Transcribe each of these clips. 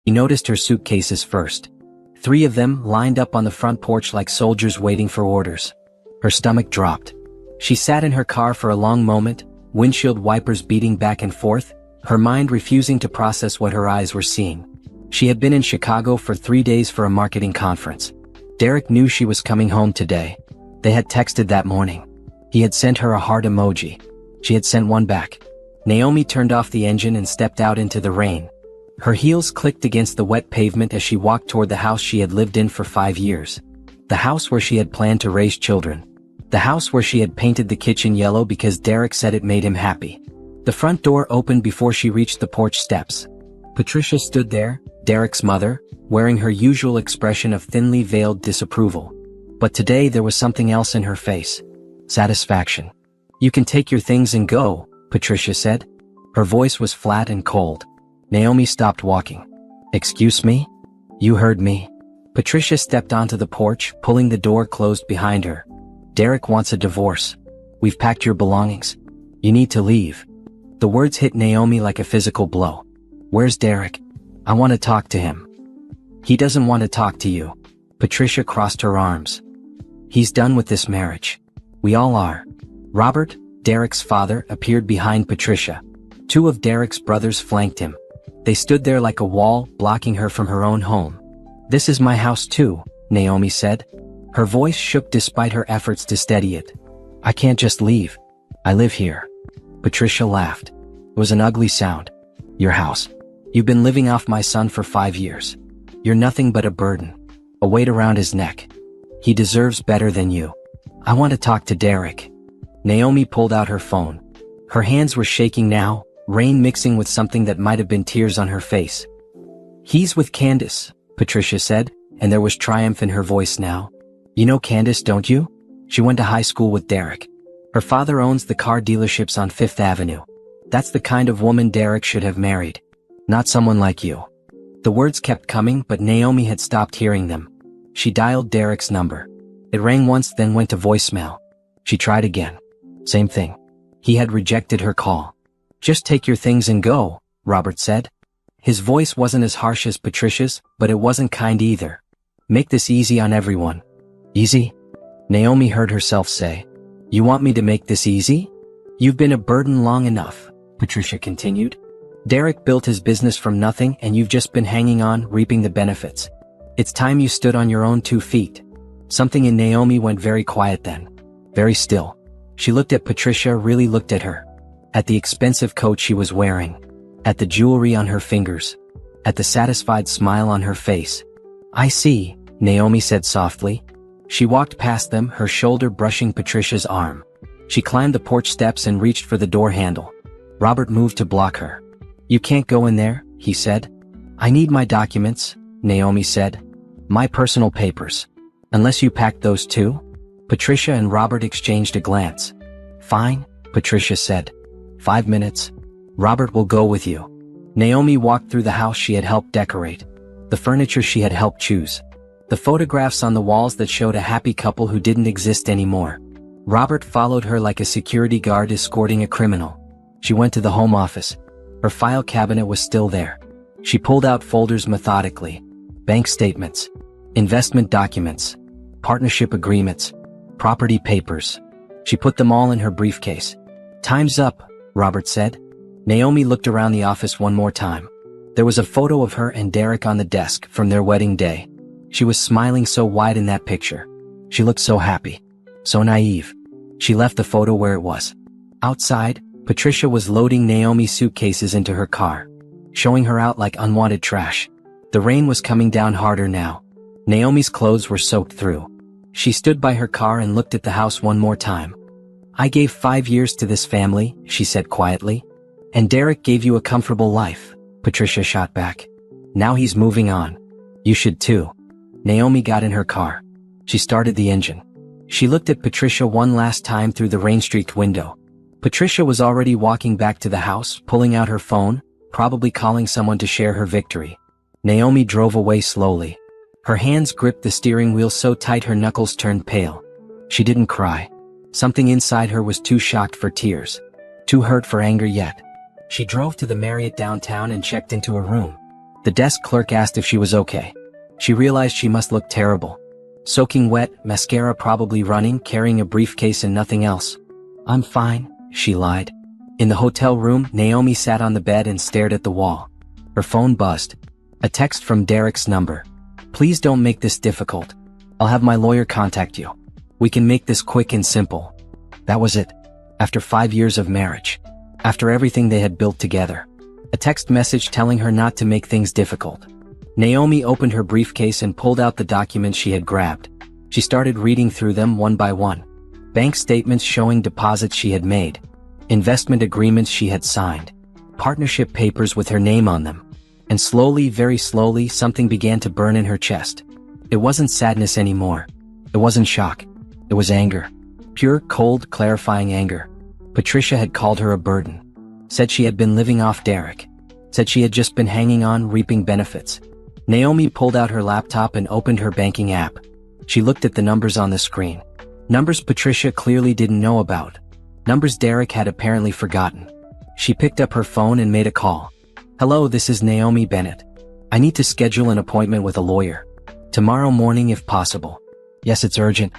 He noticed her suitcases first. 3 of them lined up on the front porch like soldiers waiting for orders. Her stomach dropped. She sat in her car for a long moment, windshield wipers beating back and forth, her mind refusing to process what her eyes were seeing. She had been in Chicago for 3 days for a marketing conference. Derek knew she was coming home today. They had texted that morning. He had sent her a heart emoji. She had sent one back. Naomi turned off the engine and stepped out into the rain. Her heels clicked against the wet pavement as she walked toward the house she had lived in for 5 years. The house where she had planned to raise children. The house where she had painted the kitchen yellow because Derek said it made him happy. The front door opened before she reached the porch steps. Patricia stood there, Derek's mother, wearing her usual expression of thinly veiled disapproval. But today there was something else in her face. Satisfaction. "You can take your things and go," Patricia said. Her voice was flat and cold. Naomi stopped walking. "Excuse me? You heard me." Patricia stepped onto the porch, pulling the door closed behind her. "Derek wants a divorce. We've packed your belongings. You need to leave." The words hit Naomi like a physical blow. "Where's Derek? I want to talk to him." "He doesn't want to talk to you." Patricia crossed her arms. "He's done with this marriage. We all are." Robert, Derek's father, appeared behind Patricia. 2 of Derek's brothers flanked him. They stood there like a wall, blocking her from her own home. "This is my house too," Naomi said. Her voice shook despite her efforts to steady it. "I can't just leave. I live here." Patricia laughed. It was an ugly sound. "Your house. You've been living off my son for 5 years. You're nothing but a burden. A weight around his neck. He deserves better than you. I want to talk to Derek." Naomi pulled out her phone. Her hands were shaking now, rain mixing with something that might have been tears on her face. "He's with Candace," Patricia said, and there was triumph in her voice now. "You know Candace, don't you? She went to high school with Derek. Her father owns the car dealerships on 5th Avenue. That's the kind of woman Derek should have married. Not someone like you." The words kept coming, but Naomi had stopped hearing them. She dialed Derek's number. It rang once, then went to voicemail. She tried again. Same thing. He had rejected her call. "Just take your things and go," Robert said. His voice wasn't as harsh as Patricia's, but it wasn't kind either. "Make this easy on everyone." "Easy?" Naomi heard herself say. "You want me to make this easy? You've been a burden long enough," Patricia continued. "Derek built his business from nothing and you've just been hanging on, reaping the benefits. It's time you stood on your own 2 feet. Something in Naomi went very quiet then. Very still. She looked at Patricia, really looked at her. At the expensive coat she was wearing. At the jewelry on her fingers. At the satisfied smile on her face. "I see," Naomi said softly. She walked past them, her shoulder brushing Patricia's arm. She climbed the porch steps and reached for the door handle. Robert moved to block her. "You can't go in there," he said. "I need my documents," Naomi said. "My personal papers. Unless you packed those too?" Patricia and Robert exchanged a glance. "Fine," Patricia said. 5 minutes. Robert will go with you." Naomi walked through the house she had helped decorate. The furniture she had helped choose. The photographs on the walls that showed a happy couple who didn't exist anymore. Robert followed her like a security guard escorting a criminal. She went to the home office. Her file cabinet was still there. She pulled out folders methodically. Bank statements. Investment documents. Partnership agreements. Property papers. She put them all in her briefcase. "Time's up," Robert said. Naomi looked around the office one more time. There was a photo of her and Derek on the desk from their wedding day. She was smiling so wide in that picture. She looked so happy. So naive. She left the photo where it was. Outside, Patricia was loading Naomi's suitcases into her car, showing her out like unwanted trash. The rain was coming down harder now. Naomi's clothes were soaked through. She stood by her car and looked at the house one more time. "I gave 5 years to this family," she said quietly. "And Derek gave you a comfortable life," Patricia shot back. "Now he's moving on. You should too." Naomi got in her car. She started the engine. She looked at Patricia one last time through the rain-streaked window. Patricia was already walking back to the house, pulling out her phone, probably calling someone to share her victory. Naomi drove away slowly. Her hands gripped the steering wheel so tight her knuckles turned pale. She didn't cry. Something inside her was too shocked for tears. Too hurt for anger yet. She drove to the Marriott downtown and checked into a room. The desk clerk asked if she was okay. She realized she must look terrible. Soaking wet, mascara probably running, carrying a briefcase and nothing else. "I'm fine," she lied. In the hotel room, Naomi sat on the bed and stared at the wall. Her phone buzzed. A text from Derek's number. "Please don't make this difficult. I'll have my lawyer contact you. We can make this quick and simple." That was it. After 5 years of marriage. After everything they had built together. A text message telling her not to make things difficult. Naomi opened her briefcase and pulled out the documents she had grabbed. She started reading through them one by one. Bank statements showing deposits she had made. Investment agreements she had signed. Partnership papers with her name on them. And slowly, very slowly, something began to burn in her chest. It wasn't sadness anymore. It wasn't shock. It was anger. Pure, cold, clarifying anger. Patricia had called her a burden. Said she had been living off Derek. Said she had just been hanging on, reaping benefits. Naomi pulled out her laptop and opened her banking app. She looked at the numbers on the screen. Numbers Patricia clearly didn't know about. Numbers Derek had apparently forgotten. She picked up her phone and made a call. "Hello, this is Naomi Bennett. I need to schedule an appointment with a lawyer. Tomorrow morning if possible." "Yes, it's urgent.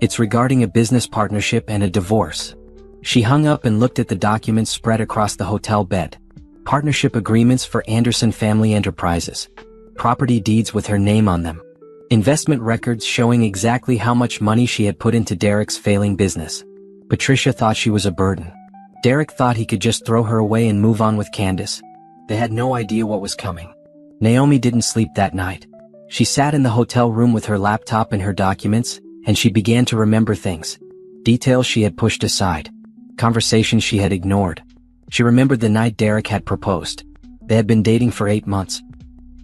It's regarding a business partnership and a divorce." She hung up and looked at the documents spread across the hotel bed. Partnership agreements for Anderson Family Enterprises. Property deeds with her name on them. Investment records showing exactly how much money she had put into Derek's failing business. Patricia thought she was a burden. Derek thought he could just throw her away and move on with Candace. They had no idea what was coming. Naomi didn't sleep that night. She sat in the hotel room with her laptop and her documents, and she began to remember things. Details she had pushed aside. Conversations she had ignored. She remembered the night Derek had proposed. They had been dating for 8 months.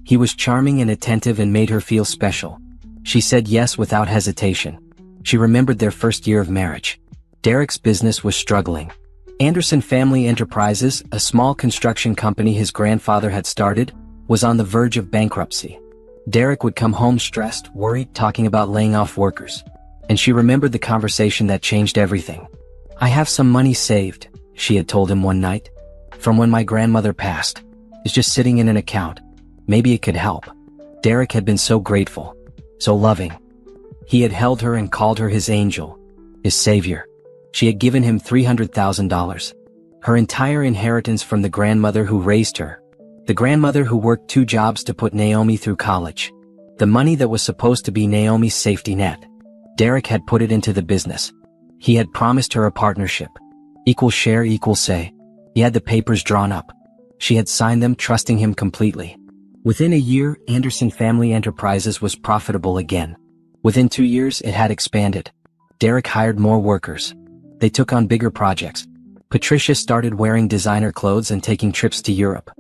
He was charming and attentive and made her feel special. She said yes without hesitation. She remembered their first year of marriage. Derek's business was struggling. Anderson Family Enterprises, a small construction company his grandfather had started, was on the verge of bankruptcy. Derek would come home stressed, worried, talking about laying off workers. And she remembered the conversation that changed everything. "I have some money saved," she had told him one night. "From when my grandmother passed. It's just sitting in an account. Maybe it could help." Derek had been so grateful. So loving. He had held her and called her his angel. His savior. She had given him $300,000. Her entire inheritance from the grandmother who raised her. The grandmother who worked 2 jobs to put Naomi through college. The money that was supposed to be Naomi's safety net. Derek had put it into the business. He had promised her a partnership. Equal share, equal say. He had the papers drawn up. She had signed them, trusting him completely. Within a year, Anderson Family Enterprises was profitable again. Within 2 years, it had expanded. Derek hired more workers. They took on bigger projects. Patricia started wearing designer clothes and taking trips to Europe.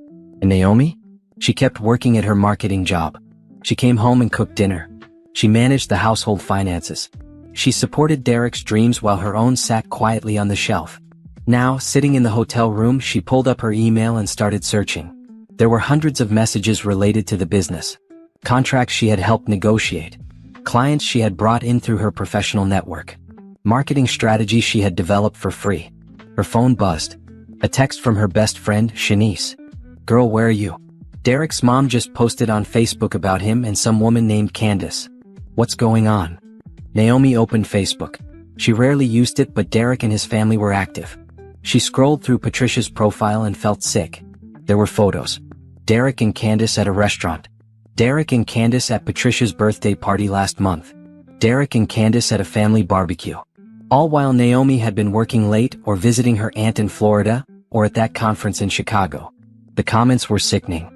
And Naomi? She kept working at her marketing job. She came home and cooked dinner. She managed the household finances. She supported Derek's dreams while her own sat quietly on the shelf. Now, sitting in the hotel room, she pulled up her email and started searching. There were hundreds of messages related to the business. Contracts she had helped negotiate. Clients she had brought in through her professional network. Marketing strategies she had developed for free. Her phone buzzed. A text from her best friend, Shanice. "Girl, where are you? Derek's mom just posted on Facebook about him and some woman named Candace. What's going on?" Naomi opened Facebook. She rarely used it, but Derek and his family were active. She scrolled through Patricia's profile and felt sick. There were photos. Derek and Candace at a restaurant. Derek and Candace at Patricia's birthday party last month. Derek and Candace at a family barbecue. All while Naomi had been working late or visiting her aunt in Florida, or at that conference in Chicago. The comments were sickening.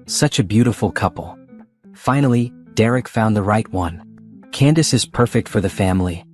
Such a beautiful couple. Finally, Derek found the right one. Candace is perfect for the family.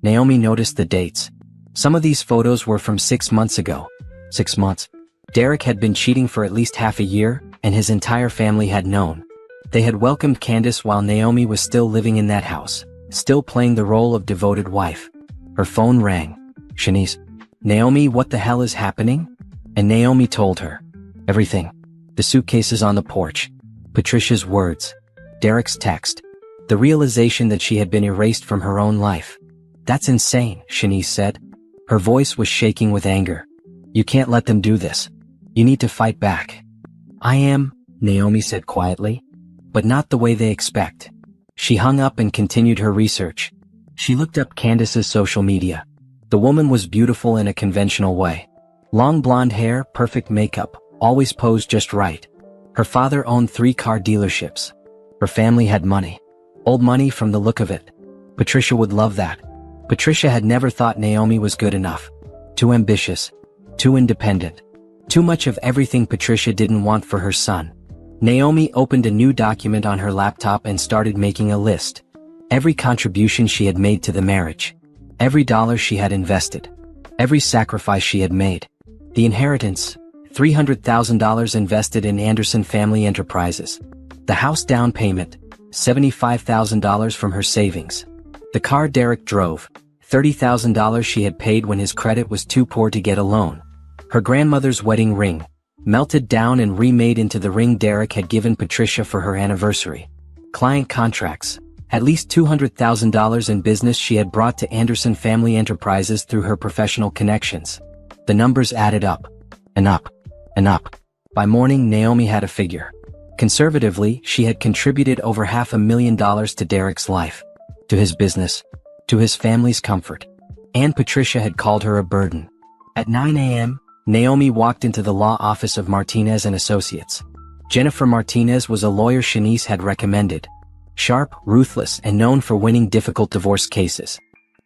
Naomi noticed the dates. Some of these photos were from 6 months ago. 6 months. Derek had been cheating for at least half a year, and his entire family had known. They had welcomed Candace while Naomi was still living in that house, still playing the role of devoted wife. Her phone rang. "Shanice." "Naomi, what the hell is happening?" And Naomi told her. Everything. The suitcases on the porch. Patricia's words. Derek's text. The realization that she had been erased from her own life. "That's insane," Shanice said. Her voice was shaking with anger. "You can't let them do this. You need to fight back." "I am," Naomi said quietly. But not the way they expect. She hung up and continued her research. She looked up Candace's social media. The woman was beautiful in a conventional way. Long blonde hair, perfect makeup, always posed just right. Her father owned 3 car dealerships. Her family had money. Old money from the look of it. Patricia would love that. Patricia had never thought Naomi was good enough. Too ambitious. Too independent. Too much of everything Patricia didn't want for her son. Naomi opened a new document on her laptop and started making a list. Every contribution she had made to the marriage. Every dollar she had invested. Every sacrifice she had made. The inheritance, $300,000 invested in Anderson Family Enterprises. The house down payment, $75,000 from her savings. The car Derek drove, $30,000 she had paid when his credit was too poor to get a loan. Her grandmother's wedding ring, melted down and remade into the ring Derek had given Patricia for her anniversary. Client contracts, at least $200,000 in business she had brought to Anderson Family Enterprises through her professional connections. The numbers added up, and up, and up. By morning, Naomi had a figure. Conservatively, she had contributed over $500,000 to Derek's life, to his business, to his family's comfort. And Patricia had called her a burden. At 9 a.m., Naomi walked into the law office of Martinez and Associates. Jennifer Martinez was a lawyer Shanice had recommended. Sharp, ruthless, and known for winning difficult divorce cases.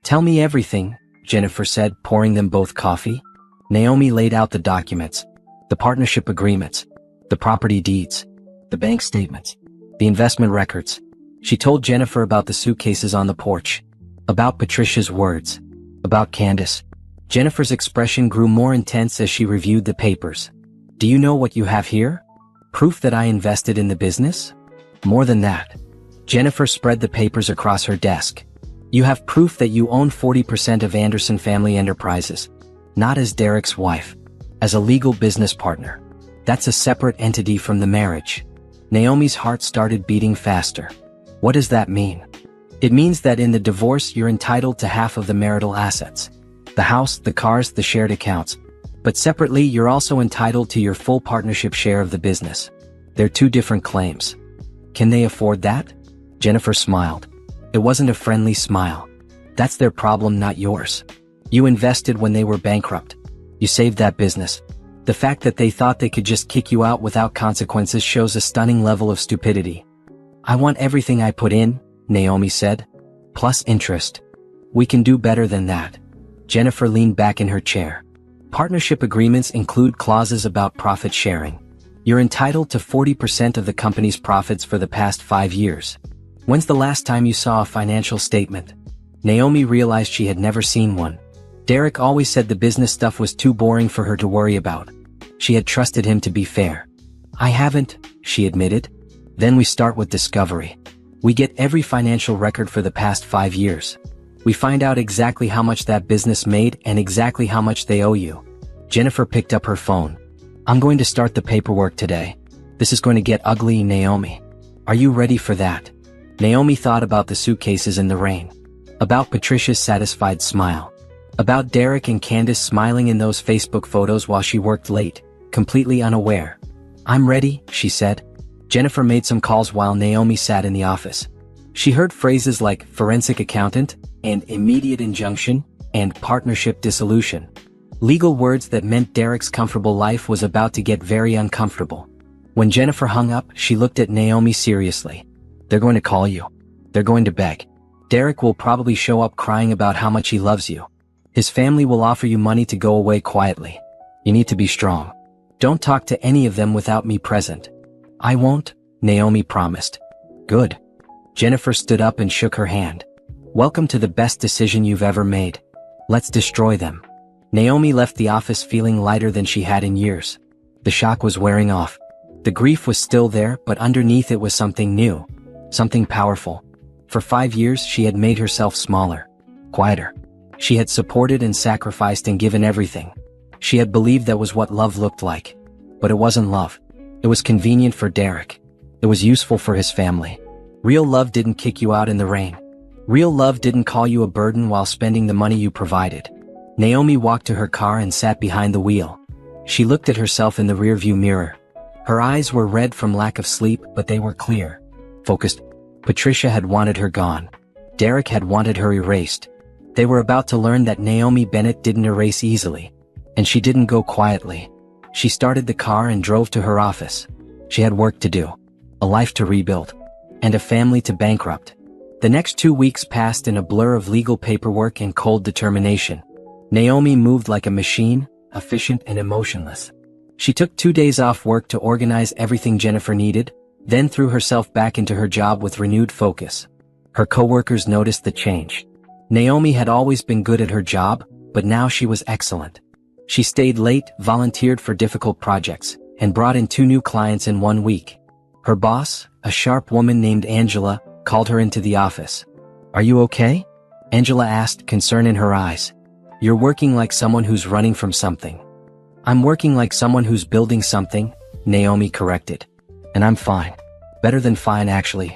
"Tell me everything," Jennifer said, pouring them both coffee. Naomi laid out the documents, the partnership agreements, the property deeds, the bank statements, the investment records. She told Jennifer about the suitcases on the porch, about Patricia's words, about Candace. Jennifer's expression grew more intense as she reviewed the papers. "Do you know what you have here? Proof that I invested in the business? More than that." Jennifer spread the papers across her desk. "You have proof that you own 40% of Anderson Family Enterprises. Not as Derek's wife. As a legal business partner. That's a separate entity from the marriage." Naomi's heart started beating faster. "What does that mean?" "It means that in the divorce you're entitled to half of the marital assets. The house, the cars, the shared accounts. But separately you're also entitled to your full partnership share of the business. They're 2 different claims." "Can they afford that?" Jennifer smiled. It wasn't a friendly smile. "That's their problem, not yours. You invested when they were bankrupt. You saved that business. The fact that they thought they could just kick you out without consequences shows a stunning level of stupidity." "I want everything I put in," Naomi said. "Plus interest. We can do better than that." Jennifer leaned back in her chair. "Partnership agreements include clauses about profit sharing. You're entitled to 40% of the company's profits for the past 5 years. When's the last time you saw a financial statement?" Naomi realized she had never seen one. Derek always said the business stuff was too boring for her to worry about. She had trusted him to be fair. "I haven't," she admitted. "Then we start with discovery. We get every financial record for the past 5 years. We find out exactly how much that business made and exactly how much they owe you." Jennifer picked up her phone. "I'm going to start the paperwork today. This is going to get ugly, Naomi. Are you ready for that?" Naomi thought about the suitcases in the rain. About Patricia's satisfied smile. About Derek and Candace smiling in those Facebook photos while she worked late, completely unaware. "I'm ready," she said. Jennifer made some calls while Naomi sat in the office. She heard phrases like forensic accountant, and immediate injunction, and partnership dissolution. Legal words that meant Derek's comfortable life was about to get very uncomfortable. When Jennifer hung up, she looked at Naomi seriously. "They're going to call you. They're going to beg. Derek will probably show up crying about how much he loves you. His family will offer you money to go away quietly. You need to be strong. Don't talk to any of them without me present." "I won't," Naomi promised. "Good." Jennifer stood up and shook her hand. "Welcome to the best decision you've ever made. Let's destroy them." Naomi left the office feeling lighter than she had in years. The shock was wearing off. The grief was still there, but underneath it was something new. Something powerful. For 5 years she had made herself smaller. Quieter. She had supported and sacrificed and given everything. She had believed that was what love looked like. But it wasn't love. It was convenient for Derek. It was useful for his family. Real love didn't kick you out in the rain. Real love didn't call you a burden while spending the money you provided. Naomi walked to her car and sat behind the wheel. She looked at herself in the rearview mirror. Her eyes were red from lack of sleep, but they were clear, focused. Patricia had wanted her gone. Derek had wanted her erased. They were about to learn that Naomi Bennett didn't erase easily. And she didn't go quietly. She started the car and drove to her office. She had work to do, a life to rebuild, and a family to bankrupt. The next 2 weeks passed in a blur of legal paperwork and cold determination. Naomi moved like a machine, efficient and emotionless. She took 2 days off work to organize everything Jennifer needed, then threw herself back into her job with renewed focus. Her coworkers noticed the change. Naomi had always been good at her job, but now she was excellent. She stayed late, volunteered for difficult projects, and brought in 2 new clients in 1 week. Her boss, a sharp woman named Angela, called her into the office. "Are you okay?" Angela asked, concern in her eyes. "You're working like someone who's running from something." "I'm working like someone who's building something," Naomi corrected. "And I'm fine. Better than fine, actually."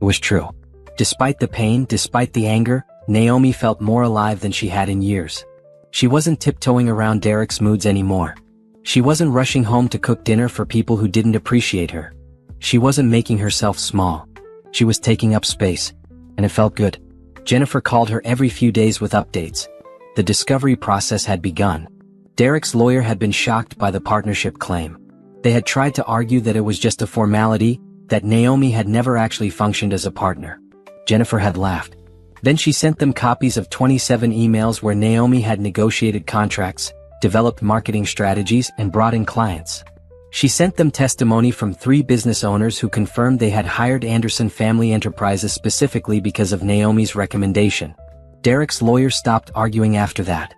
It was true. Despite the pain, despite the anger, Naomi felt more alive than she had in years. She wasn't tiptoeing around Derek's moods anymore. She wasn't rushing home to cook dinner for people who didn't appreciate her. She wasn't making herself small. She was taking up space, and it felt good. Jennifer called her every few days with updates. The discovery process had begun. Derek's lawyer had been shocked by the partnership claim. They had tried to argue that it was just a formality, that Naomi had never actually functioned as a partner. Jennifer had laughed. Then she sent them copies of 27 emails where Naomi had negotiated contracts, developed marketing strategies, and brought in clients. She sent them testimony from 3 business owners who confirmed they had hired Anderson Family Enterprises specifically because of Naomi's recommendation. Derek's lawyer stopped arguing after that.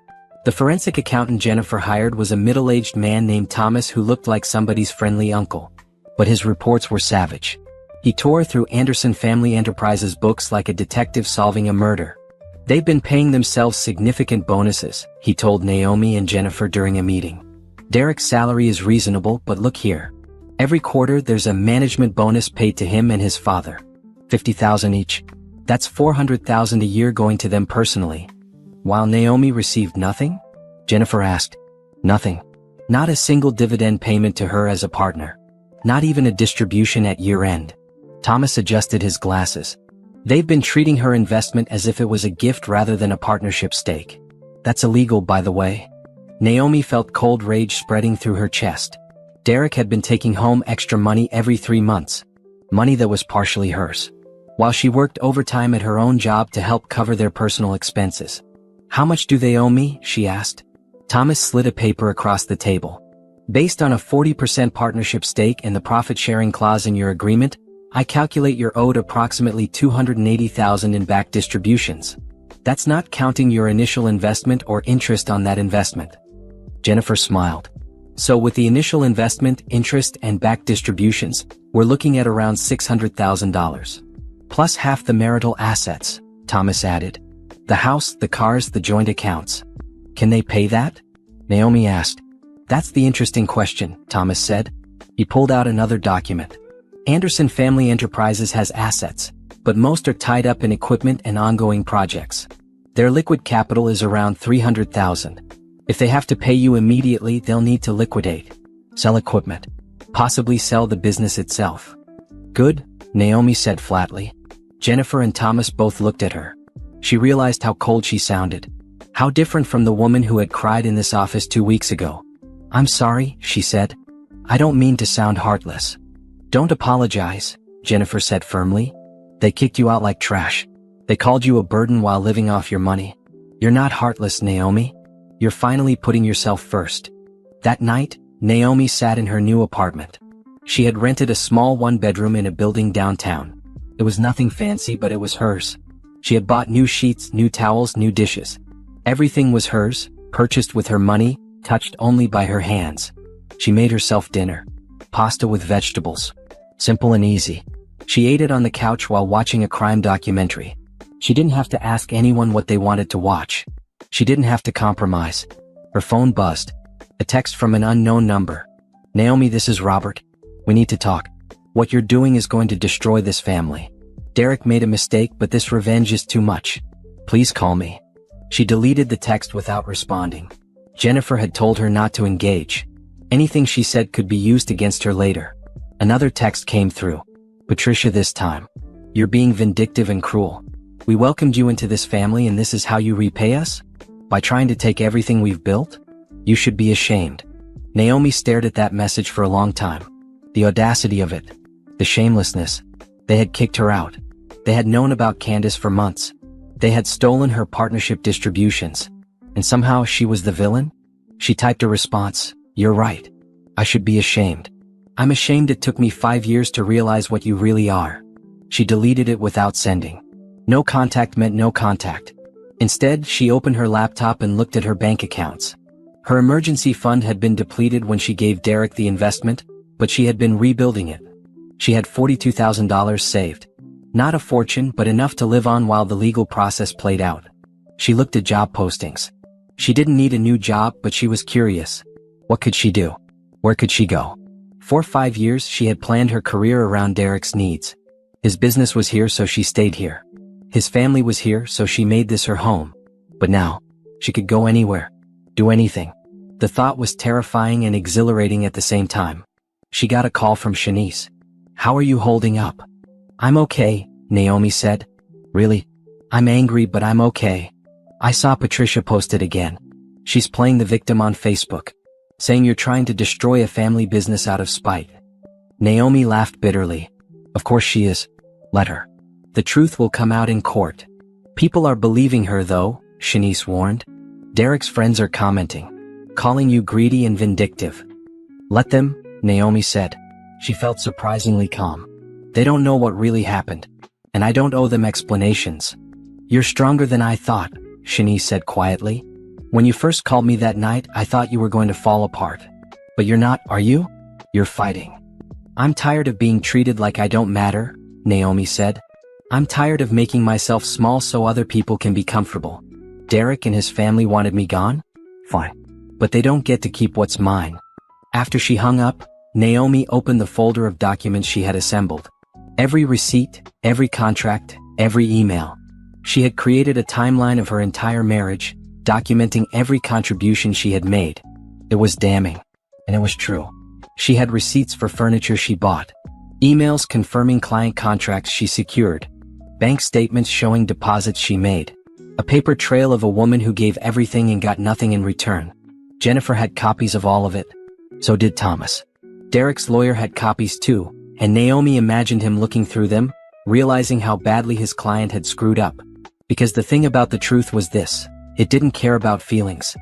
The forensic accountant Jennifer hired was a middle-aged man named Thomas who looked like somebody's friendly uncle. But his reports were savage. He tore through Anderson Family Enterprises books like a detective solving a murder. "They've been paying themselves significant bonuses," he told Naomi and Jennifer during a meeting. "Derek's salary is reasonable, but look here. Every quarter there's a management bonus paid to him and his father. $50,000 each. That's $400,000 a year going to them personally." While Naomi received nothing? Jennifer asked. Nothing. Not a single dividend payment to her as a partner. Not even a distribution at year-end. Thomas adjusted his glasses. "They've been treating her investment as if it was a gift rather than a partnership stake. That's illegal, by the way." Naomi felt cold rage spreading through her chest. Derek had been taking home extra money every 3 months. Money that was partially hers. While she worked overtime at her own job to help cover their personal expenses. "How much do they owe me?" she asked. Thomas slid a paper across the table. "Based on a 40% partnership stake and the profit-sharing clause in your agreement, I calculate you're owed approximately $280,000 in back distributions. That's not counting your initial investment or interest on that investment." Jennifer smiled. "So with the initial investment, interest, and back distributions, we're looking at around $600,000. Plus half the marital assets," Thomas added. "The house, the cars, the joint accounts. Can they pay that?" Naomi asked. "That's the interesting question," Thomas said. He pulled out another document. "Anderson Family Enterprises has assets, but most are tied up in equipment and ongoing projects. Their liquid capital is around $300,000. If they have to pay you immediately, they'll need to liquidate. Sell equipment. Possibly sell the business itself." "Good," Naomi said flatly. Jennifer and Thomas both looked at her. She realized how cold she sounded. How different from the woman who had cried in this office 2 weeks ago. "I'm sorry," she said. "I don't mean to sound heartless." "Don't apologize," Jennifer said firmly. "They kicked you out like trash. They called you a burden while living off your money. You're not heartless, Naomi. You're finally putting yourself first." That night, Naomi sat in her new apartment. She had rented a small 1-bedroom in a building downtown. It was nothing fancy, but it was hers. She had bought new sheets, new towels, new dishes. Everything was hers, purchased with her money, touched only by her hands. She made herself dinner. Pasta with vegetables. Simple and easy. She ate it on the couch while watching a crime documentary. She didn't have to ask anyone what they wanted to watch. She didn't have to compromise. Her phone buzzed. A text from an unknown number. "Naomi, this is Robert. We need to talk. What you're doing is going to destroy this family. Derek made a mistake, but this revenge is too much. Please call me." She deleted the text without responding. Jennifer had told her not to engage. Anything she said could be used against her later. Another text came through. Patricia, this time. You're being vindictive and cruel. We welcomed you into this family and this is how you repay us? By trying to take everything we've built? You should be ashamed. Naomi stared at that message for a long time. The audacity of it. The shamelessness. They had kicked her out. They had known about Candace for months. They had stolen her partnership distributions. And somehow she was the villain? She typed a response. You're right. I should be ashamed. I'm ashamed it took me 5 years to realize what you really are. She deleted it without sending. No contact meant no contact. Instead, she opened her laptop and looked at her bank accounts. Her emergency fund had been depleted when she gave Derek the investment, but she had been rebuilding it. She had $42,000 saved. Not a fortune, but enough to live on while the legal process played out. She looked at job postings. She didn't need a new job, but she was curious. What could she do? Where could she go? For 5 years, she had planned her career around Derek's needs. His business was here, so she stayed here. His family was here, so she made this her home. But now, she could go anywhere. Do anything. The thought was terrifying and exhilarating at the same time. She got a call from Shanice. How are you holding up? I'm okay, Naomi said. Really? I'm angry, but I'm okay. I saw Patricia post it again. She's playing the victim on Facebook, saying you're trying to destroy a family business out of spite. Naomi laughed bitterly. Of course she is. Let her. The truth will come out in court. People are believing her though, Shanice warned. Derek's friends are commenting, calling you greedy and vindictive. Let them, Naomi said. She felt surprisingly calm. They don't know what really happened, and I don't owe them explanations. You're stronger than I thought, Shanice said quietly. When you first called me that night, I thought you were going to fall apart. But you're not, are you? You're fighting. I'm tired of being treated like I don't matter, Naomi said. I'm tired of making myself small so other people can be comfortable. Derek and his family wanted me gone? Fine. But they don't get to keep what's mine. After she hung up, Naomi opened the folder of documents she had assembled. Every receipt, every contract, every email. She had created a timeline of her entire marriage, documenting every contribution she had made. It was damning. And it was true. She had receipts for furniture she bought, emails confirming client contracts she secured, bank statements showing deposits she made, a paper trail of a woman who gave everything and got nothing in return. Jennifer had copies of all of it. So did Thomas. Derek's lawyer had copies too, and Naomi imagined him looking through them, realizing how badly his client had screwed up. Because the thing about the truth was this. It didn't care about feelings.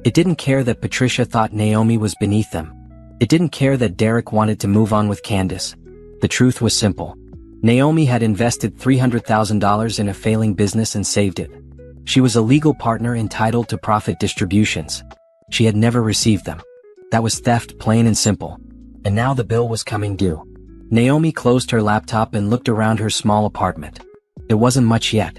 It didn't care that Patricia thought Naomi was beneath them. It didn't care that Derek wanted to move on with Candace. The truth was simple. Naomi had invested $300,000 in a failing business and saved it. She was a legal partner entitled to profit distributions. She had never received them. That was theft, plain and simple. And now the bill was coming due. Naomi closed her laptop and looked around her small apartment. It wasn't much yet.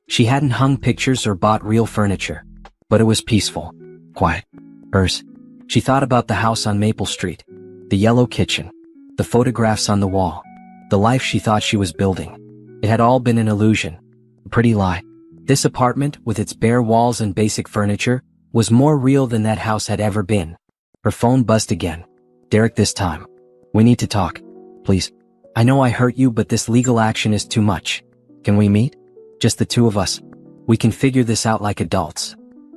She hadn't hung pictures or bought real furniture. But it was peaceful. Quiet. Hers. She thought about the house on Maple Street. The yellow kitchen. The photographs on the wall. The life she thought she was building. It had all been an illusion. A pretty lie. This apartment, with its bare walls and basic furniture, was more real than that house had ever been. Her phone buzzed again. Derek, this time. We need to talk. Please. I know I hurt you, but this legal action is too much. Can we meet? Just the two of us. We can figure this out like adults.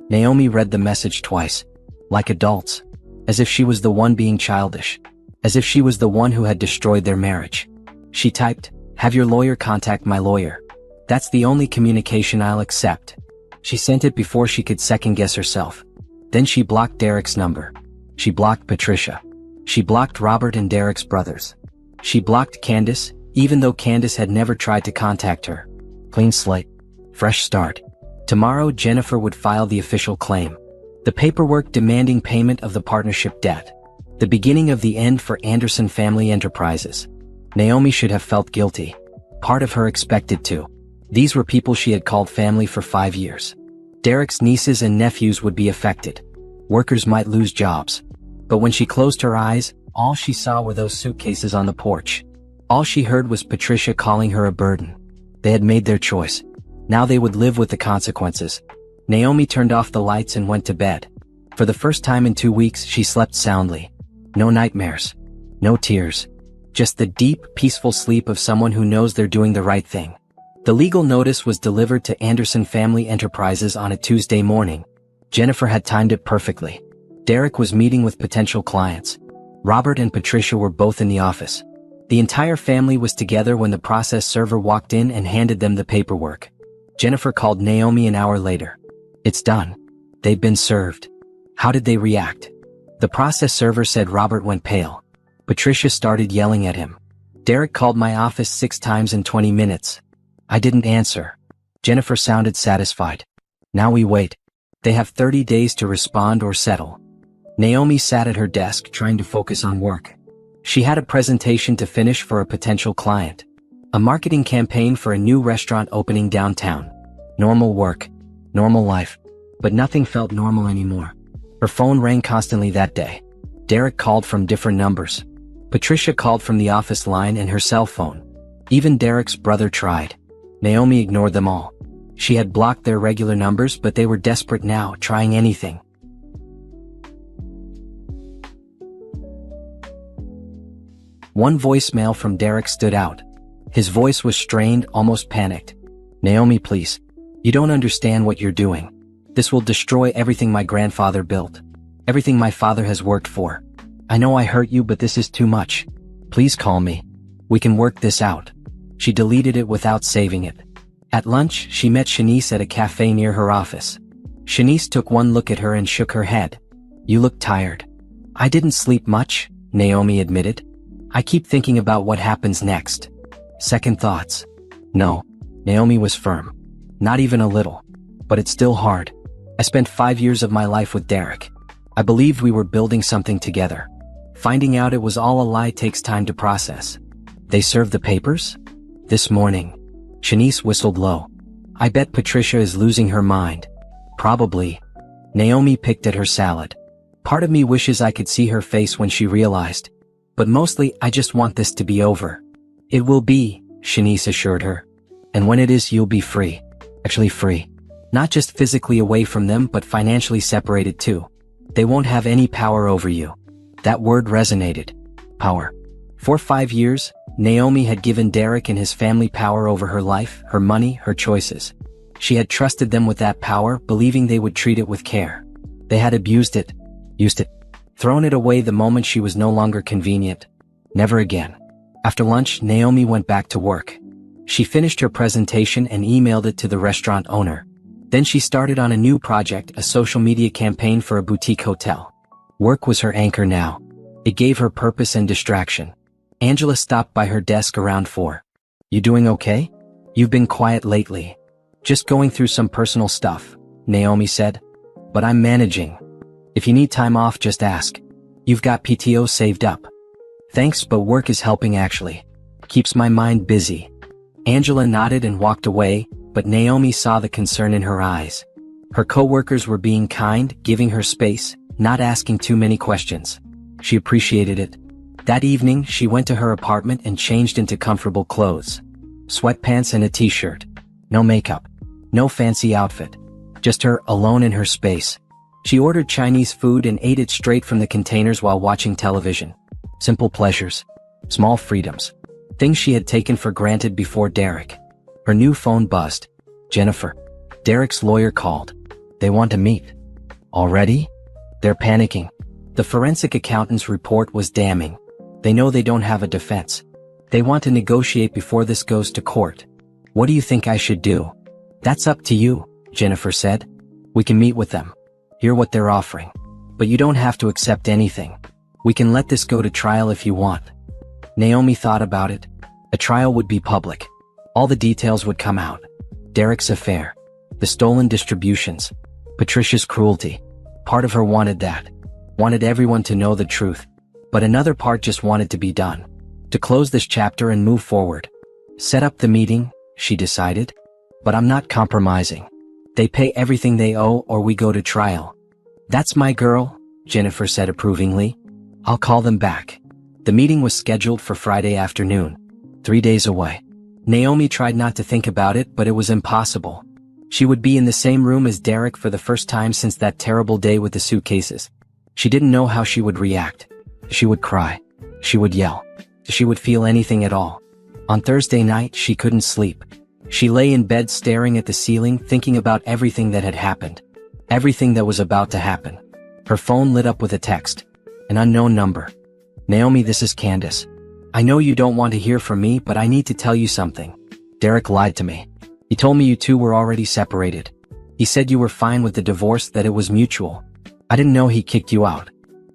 Naomi read the message twice. Like adults. As if she was the one being childish. As if she was the one who had destroyed their marriage. She typed, have your lawyer contact my lawyer. That's the only communication I'll accept. She sent it before she could second-guess herself. Then she blocked Derek's number. She blocked Patricia. She blocked Robert and Derek's brothers. She blocked Candace, even though Candace had never tried to contact her. Clean slate. Fresh start. Tomorrow Jennifer would file the official claim. The paperwork demanding payment of the partnership debt. The beginning of the end for Anderson Family Enterprises. Naomi should have felt guilty. Part of her expected to. These were people she had called family for 5 years. Derek's nieces and nephews would be affected. Workers might lose jobs. But when she closed her eyes, all she saw were those suitcases on the porch. All she heard was Patricia calling her a burden. They had made their choice. Now they would live with the consequences. Naomi turned off the lights and went to bed. For the first time in 2 weeks, she slept soundly. No nightmares. No tears. just the deep, peaceful sleep of someone who knows they're doing the right thing. The legal notice was delivered to Anderson Family Enterprises on a Tuesday morning. Jennifer had timed it perfectly. Derek was meeting with potential clients. Robert and Patricia were both in the office. The entire family was together when the process server walked in and handed them the paperwork. Jennifer called Naomi an hour later. "It's done. They've been served." How did they react? The process server said Robert went pale. Patricia started yelling at him. "Derek called my office 6 times in 20 minutes. I didn't answer." Jennifer sounded satisfied. "Now we wait. They have 30 days to respond or settle." Naomi sat at her desk trying to focus on work. She had a presentation to finish for a potential client. A marketing campaign for a new restaurant opening downtown. Normal work. Normal life. But nothing felt normal anymore. Her phone rang constantly that day. Derek called from different numbers. Patricia called from the office line and her cell phone. Even Derek's brother tried. Naomi ignored them all. She had blocked their regular numbers, but they were desperate now, trying anything. One voicemail from Derek stood out. His voice was strained, almost panicked. "Naomi, please. You don't understand what you're doing. This will destroy everything my grandfather built. Everything my father has worked for. I know I hurt you, but this is too much. Please call me. We can work this out." She deleted it without saving it. At lunch, she met Shanice at a cafe near her office. Shanice took one look at her and shook her head. "You look tired." "I didn't sleep much," Naomi admitted. "I keep thinking about what happens next. Second thoughts." "No." Naomi was firm. "Not even a little. But it's still hard. I spent 5 years of my life with Derek. I believed we were building something together. Finding out it was all a lie takes time to process." "They served the papers?" "This morning." Shanice whistled low. "I bet Patricia is losing her mind." "Probably." Naomi picked at her salad. "Part of me wishes I could see her face when she realized. But mostly, I just want this to be over." "It will be," Shanice assured her. "And when it is, you'll be free. Actually free. Not just physically away from them, but financially separated too. They won't have any power over you." That word resonated. Power. For 5 years, Naomi had given Derek and his family power over her life, her money, her choices. She had trusted them with that power, believing they would treat it with care. They had abused it. Used it. Thrown it away the moment she was no longer convenient. Never again. After lunch, Naomi went back to work. She finished her presentation and emailed it to the restaurant owner. Then she started on a new project, a social media campaign for a boutique hotel. Work was her anchor now. It gave her purpose and distraction. Angela stopped by her desk around 4. "You doing okay? You've been quiet lately." "Just going through some personal stuff," Naomi said. "But I'm managing. If you need time off, just ask. You've got PTO saved up." "Thanks, but work is helping actually. Keeps my mind busy." Angela nodded and walked away, but Naomi saw the concern in her eyes. Her coworkers were being kind, giving her space, not asking too many questions. She appreciated it. That evening, she went to her apartment and changed into comfortable clothes. Sweatpants and a t-shirt. No makeup. No fancy outfit. Just her, alone in her space. She ordered Chinese food and ate it straight from the containers while watching television. Simple pleasures. Small freedoms. Things she had taken for granted before Derek. Her new phone buzzed. Jennifer. Derek's lawyer called. "They want to meet." "Already?" They're panicking. The forensic accountant's report was damning. They know they don't have a defense. They want to negotiate before this goes to court. "What do you think I should do?" "That's up to you," Jennifer said. "We can meet with them. Hear what they're offering. But you don't have to accept anything. We can let this go to trial if you want." Naomi thought about it. A trial would be public. All the details would come out. Derek's affair. The stolen distributions. Patricia's cruelty. Part of her wanted that. Wanted everyone to know the truth. But another part just wanted to be done. To close this chapter and move forward. Set up the meeting, she decided. But I'm not compromising. They pay everything they owe or we go to trial. "That's my girl," Jennifer said approvingly. "I'll call them back." The meeting was scheduled for Friday afternoon. 3 days away. Naomi tried not to think about it, but it was impossible. She would be in the same room as Derek for the first time since that terrible day with the suitcases. She didn't know how she would react. She would cry. She would yell. she would feel anything at all. On Thursday night, she couldn't sleep. She lay in bed staring at the ceiling, thinking about everything that had happened. Everything that was about to happen. Her phone lit up with a text. An unknown number. Naomi, this is Candace. I know you don't want to hear from me, but I need to tell you something. Derek lied to me. He told me you two were already separated. He said you were fine with the divorce, that it was mutual. I didn't know he kicked you out.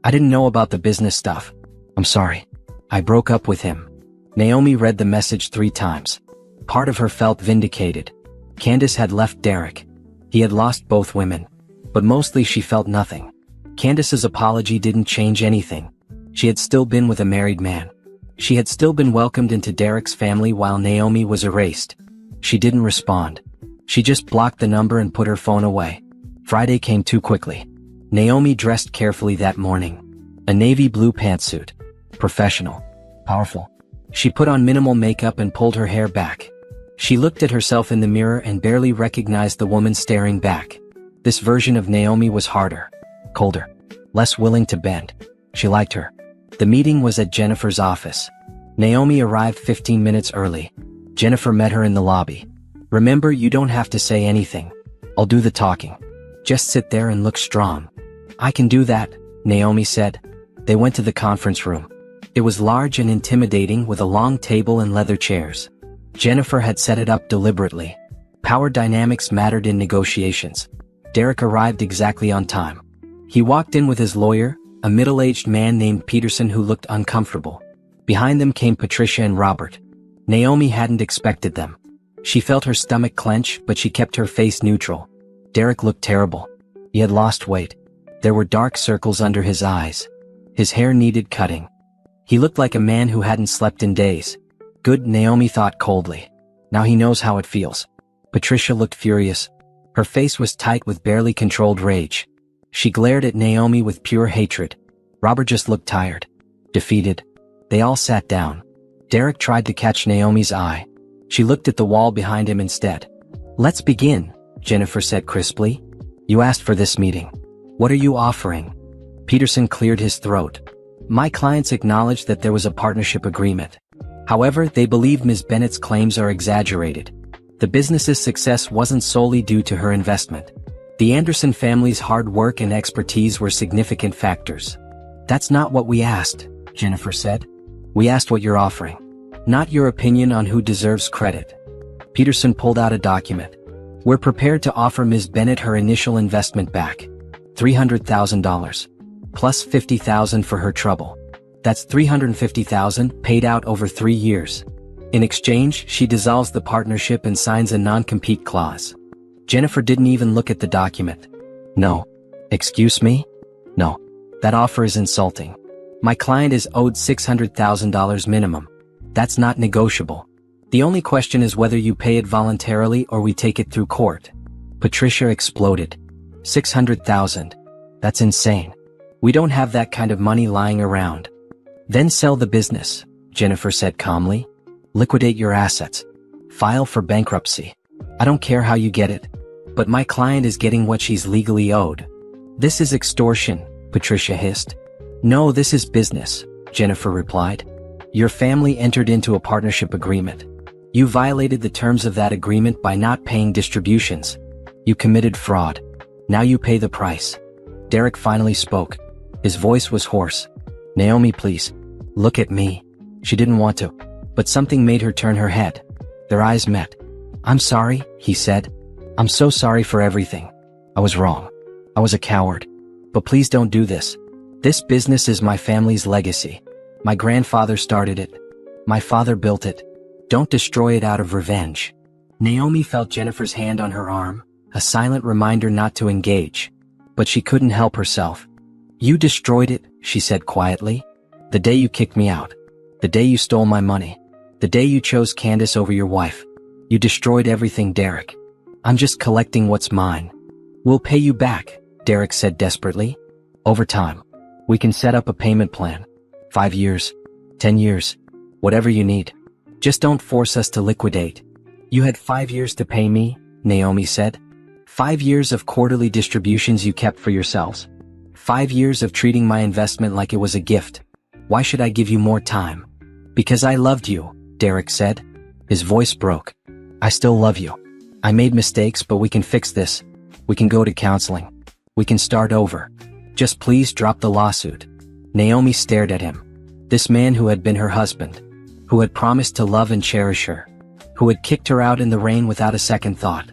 I didn't know about the business stuff. I'm sorry. I broke up with him. Naomi read the message 3 times. Part of her felt vindicated. Candace had left Derek. He had lost both women. But mostly she felt nothing. Candace's apology didn't change anything. She had still been with a married man. She had still been welcomed into Derek's family while Naomi was erased. She didn't respond. She just blocked the number and put her phone away. Friday came too quickly. Naomi dressed carefully that morning. A navy blue pantsuit. Professional. Powerful. She put on minimal makeup and pulled her hair back. She looked at herself in the mirror and barely recognized the woman staring back. This version of Naomi was harder, colder, less willing to bend. She liked her. The meeting was at Jennifer's office. Naomi arrived 15 minutes early. Jennifer met her in the lobby. Remember, you don't have to say anything. I'll do the talking. Just sit there and look strong. I can do that, Naomi said. They went to the conference room. It was large and intimidating with a long table and leather chairs. Jennifer had set it up deliberately. Power dynamics mattered in negotiations. Derek arrived exactly on time. He walked in with his lawyer, a middle-aged man named Peterson who looked uncomfortable. Behind them came Patricia and Robert. Naomi hadn't expected them. She felt her stomach clench, but she kept her face neutral. Derek looked terrible. He had lost weight. There were dark circles under his eyes. His hair needed cutting. He looked like a man who hadn't slept in days. Good, Naomi thought coldly. Now he knows how it feels. Patricia looked furious. Her face was tight with barely controlled rage. She glared at Naomi with pure hatred. Robert just looked tired. Defeated. They all sat down. Derek tried to catch Naomi's eye. She looked at the wall behind him instead. Let's begin, Jennifer said crisply. You asked for this meeting. What are you offering? Peterson cleared his throat. My clients acknowledged that there was a partnership agreement. However, they believe Ms. Bennett's claims are exaggerated. The business's success wasn't solely due to her investment. The Anderson family's hard work and expertise were significant factors. That's not what we asked, Jennifer said. We asked what you're offering. Not your opinion on who deserves credit. Peterson pulled out a document. We're prepared to offer Ms. Bennett her initial investment back. $300,000. Plus $50,000 for her trouble. That's $350,000 paid out over 3 years. In exchange, she dissolves the partnership and signs a non-compete clause. Jennifer didn't even look at the document. No. Excuse me? No. That offer is insulting. My client is owed $600,000 minimum. That's not negotiable. The only question is whether you pay it voluntarily or we take it through court. Patricia exploded. $600,000. That's insane. We don't have that kind of money lying around. Then sell the business, Jennifer said calmly. Liquidate your assets. File for bankruptcy. I don't care how you get it. But my client is getting what she's legally owed. This is extortion, Patricia hissed. No, this is business, Jennifer replied. Your family entered into a partnership agreement. You violated the terms of that agreement by not paying distributions. You committed fraud. Now you pay the price. Derek finally spoke. His voice was hoarse. Naomi, please. Look at me. She didn't want to. But something made her turn her head. Their eyes met. I'm sorry, he said. I'm so sorry for everything. I was wrong. I was a coward. But please don't do this. This business is my family's legacy. My grandfather started it. My father built it. Don't destroy it out of revenge. Naomi felt Jennifer's hand on her arm, a silent reminder not to engage. But she couldn't help herself. You destroyed it, she said quietly. The day you kicked me out. The day you stole my money. The day you chose Candace over your wife. You destroyed everything, Derek. I'm just collecting what's mine. We'll pay you back, Derek said desperately. Over time. We can set up a payment plan. 5 years. 10 years. Whatever you need. Just don't force us to liquidate. You had 5 years to pay me, Naomi said. 5 years of quarterly distributions you kept for yourselves. 5 years of treating my investment like it was a gift. Why should I give you more time? Because I loved you, Derek said. His voice broke. I still love you. I made mistakes, but we can fix this. We can go to counseling. We can start over. Just please drop the lawsuit. Naomi stared at him. This man who had been her husband, who had promised to love and cherish her, who had kicked her out in the rain without a second thought.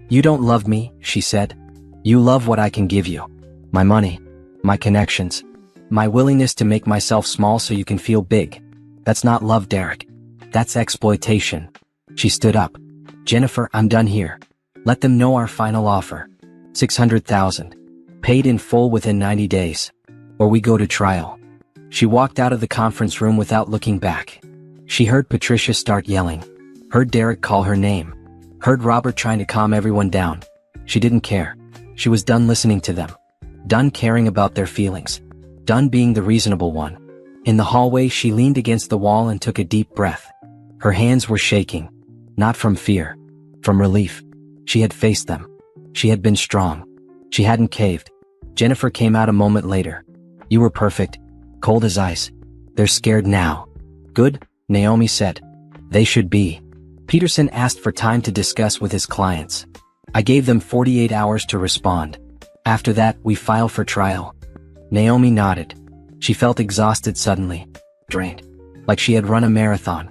You don't love me, she said. You love what I can give you. My money, my connections, my willingness to make myself small so you can feel big. That's not love, Derek. That's exploitation. She stood up. Jennifer, I'm done here. Let them know our final offer. $600,000. Paid in full within 90 days. Or we go to trial. She walked out of the conference room without looking back. She heard Patricia start yelling. Heard Derek call her name. Heard Robert trying to calm everyone down. She didn't care. She was done listening to them. Done caring about their feelings. Done being the reasonable one. In the hallway, she leaned against the wall and took a deep breath. Her hands were shaking. Not from fear. From relief. She had faced them. She had been strong. She hadn't caved. Jennifer came out a moment later. You were perfect. Cold as ice. They're scared now. Good, Naomi said. They should be. Peterson asked for time to discuss with his clients. I gave them 48 hours to respond. After that, we file for trial. Naomi nodded. She felt exhausted suddenly. Drained. Like she had run a marathon.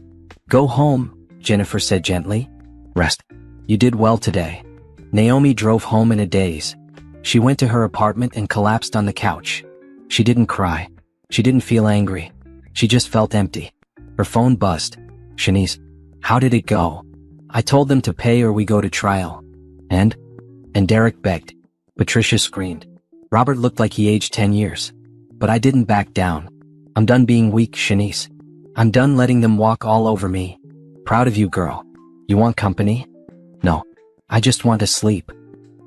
Go home, Jennifer said gently. Rest. You did well today. Naomi drove home in a daze. She went to her apartment and collapsed on the couch. She didn't cry. She didn't feel angry. She just felt empty. Her phone buzzed. Shanice, how did it go? I told them to pay or we go to trial. And Derek begged. Patricia screamed. Robert looked like he aged 10 years. But I didn't back down. I'm done being weak, Shanice. I'm done letting them walk all over me. Proud of you, girl. You want company? No. I just want to sleep.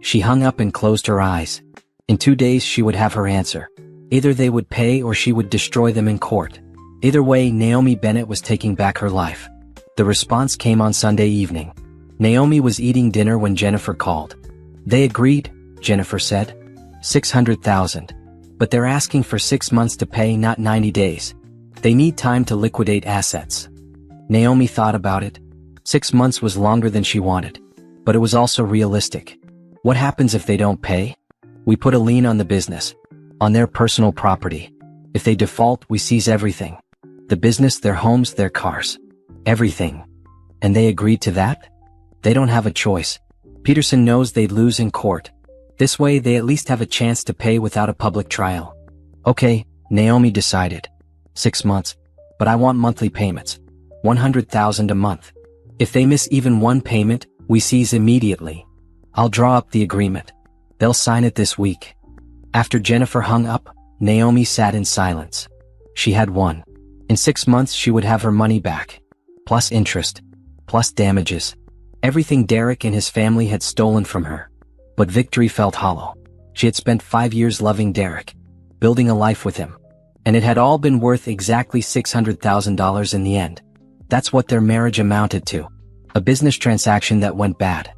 She hung up and closed her eyes. In 2 days she would have her answer. Either they would pay or she would destroy them in court. Either way, Naomi Bennett was taking back her life. The response came on Sunday evening. Naomi was eating dinner when Jennifer called. They agreed, Jennifer said. $600,000. But they're asking for 6 months to pay, not 90 days. They need time to liquidate assets. Naomi thought about it. 6 months was longer than she wanted. But it was also realistic. What happens if they don't pay? We put a lien on the business. On their personal property. If they default, we seize everything. The business, their homes, their cars. Everything. And they agreed to that? They don't have a choice. Peterson knows they'd lose in court. This way, they at least have a chance to pay without a public trial. Okay, Naomi decided. 6 months. But I want monthly payments. $100,000 a month. If they miss even one payment, we seize immediately. I'll draw up the agreement. They'll sign it this week. After Jennifer hung up, Naomi sat in silence. She had won. In 6 months she would have her money back. Plus interest. Plus damages. Everything Derek and his family had stolen from her. But victory felt hollow. She had spent 5 years loving Derek. Building a life with him. And it had all been worth exactly $600,000 in the end. That's what their marriage amounted to. A business transaction that went bad.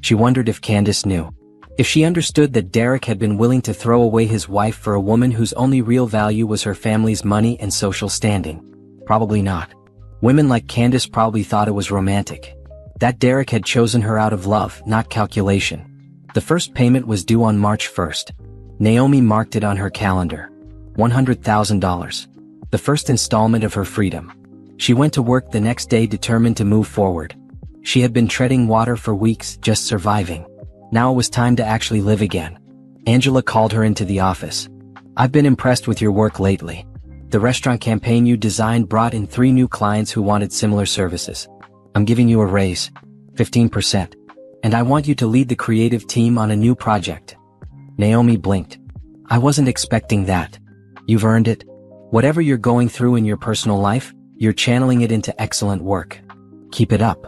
She wondered if Candace knew. If she understood that Derek had been willing to throw away his wife for a woman whose only real value was her family's money and social standing. Probably not. Women like Candace probably thought it was romantic. That Derek had chosen her out of love, not calculation. The first payment was due on March 1st. Naomi marked it on her calendar. $100,000. The first installment of her freedom. She went to work the next day determined to move forward. She had been treading water for weeks, just surviving. Now it was time to actually live again. Angela called her into the office. I've been impressed with your work lately. The restaurant campaign you designed brought in 3 new clients who wanted similar services. I'm giving you a raise. 15%. And I want you to lead the creative team on a new project. Naomi blinked. I wasn't expecting that. You've earned it. Whatever you're going through in your personal life, you're channeling it into excellent work. Keep it up.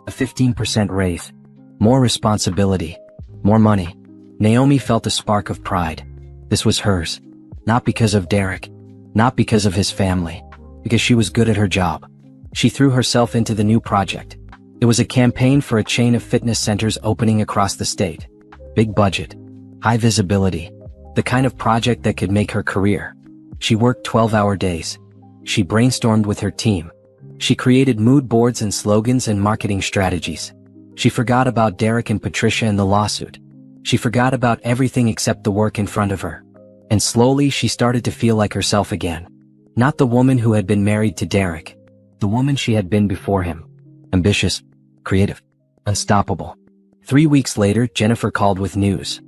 A 15% raise. More responsibility. More money. Naomi felt a spark of pride. This was hers. Not because of Derek. Not because of his family. Because she was good at her job. She threw herself into the new project. It was a campaign for a chain of fitness centers opening across the state. Big budget. High visibility. The kind of project that could make her career. She worked 12-hour days. She brainstormed with her team. She created mood boards and slogans and marketing strategies. She forgot about Derek and Patricia and the lawsuit. She forgot about everything except the work in front of her. And slowly she started to feel like herself again. Not the woman who had been married to Derek. The woman she had been before him. Ambitious, creative, unstoppable. 3 weeks later, Jennifer called with news.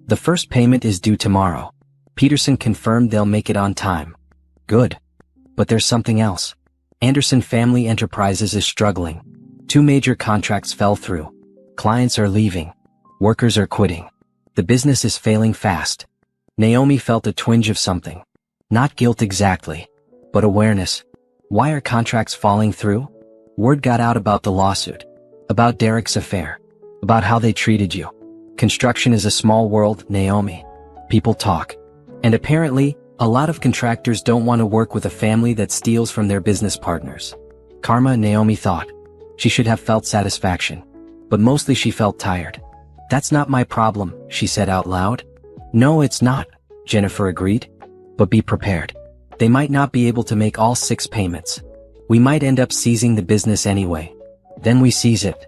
The first payment is due tomorrow. Peterson confirmed they'll make it on time. Good. But there's something else. Anderson Family Enterprises is struggling. 2 major contracts fell through. Clients are leaving. Workers are quitting. The business is failing fast. Naomi felt a twinge of something. Not guilt exactly, but awareness. Why are contracts falling through? Word got out about the lawsuit. About Derek's affair. About how they treated you. Construction is a small world, Naomi. People talk. And apparently, a lot of contractors don't want to work with a family that steals from their business partners. Karma, Naomi thought. She should have felt satisfaction. But mostly she felt tired. That's not my problem, she said out loud. No, it's not, Jennifer agreed. But be prepared. They might not be able to make all 6 payments. We might end up seizing the business anyway. Then we seize it.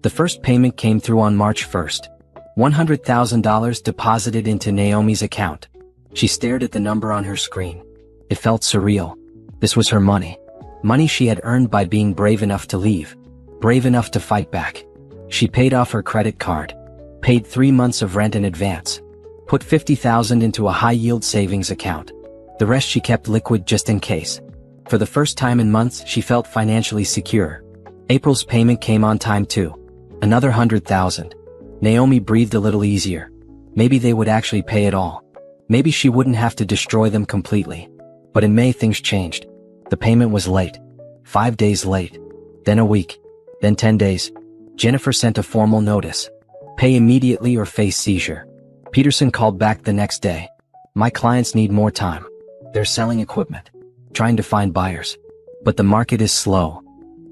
The first payment came through on March 1st. $100,000 deposited into Naomi's account. She stared at the number on her screen. It felt surreal. This was her money. Money she had earned by being brave enough to leave. Brave enough to fight back. She paid off her credit card. Paid 3 months of rent in advance. Put $50,000 into a high-yield savings account. The rest she kept liquid just in case. For the first time in months, she felt financially secure. April's payment came on time too. Another $100,000. Naomi breathed a little easier. Maybe they would actually pay it all. Maybe she wouldn't have to destroy them completely. But in May things changed. The payment was late. 5 days late. Then a week. Then 10 days. Jennifer sent a formal notice. Pay immediately or face seizure. Peterson called back the next day. My clients need more time. They're selling equipment. Trying to find buyers. But the market is slow.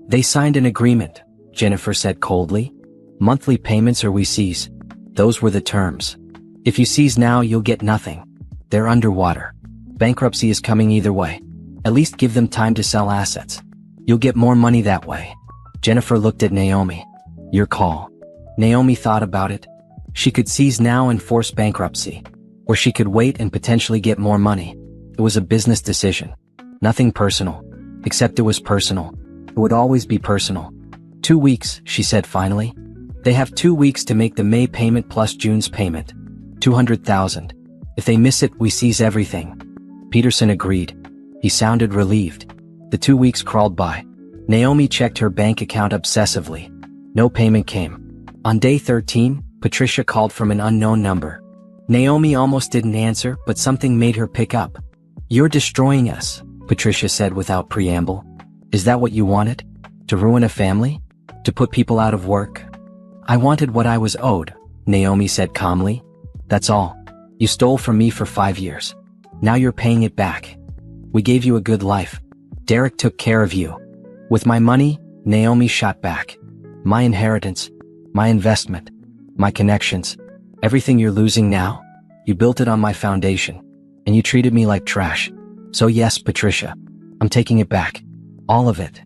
They signed an agreement, Jennifer said coldly. Monthly payments or we seize. Those were the terms. If you seize now, you'll get nothing. They're underwater. Bankruptcy is coming either way. At least give them time to sell assets. You'll get more money that way. Jennifer looked at Naomi. Your call. Naomi thought about it. She could seize now and force bankruptcy. Or she could wait and potentially get more money. It was a business decision. Nothing personal. Except it was personal. It would always be personal. 2 weeks, she said finally. They have 2 weeks to make the May payment plus June's payment. $200,000. If they miss it, we seize everything. Peterson agreed. He sounded relieved. The 2 weeks crawled by. Naomi checked her bank account obsessively. No payment came. On day 13, Patricia called from an unknown number. Naomi almost didn't answer, but something made her pick up. You're destroying us, Patricia said without preamble. Is that what you wanted? To ruin a family? To put people out of work? I wanted what I was owed, Naomi said calmly. That's all. You stole from me for 5 years. Now you're paying it back. We gave you a good life. Derek took care of you. With my money, Naomi shot back. My inheritance, my investment, my connections, everything you're losing now, you built it on my foundation, and you treated me like trash. So yes, Patricia, I'm taking it back. All of it.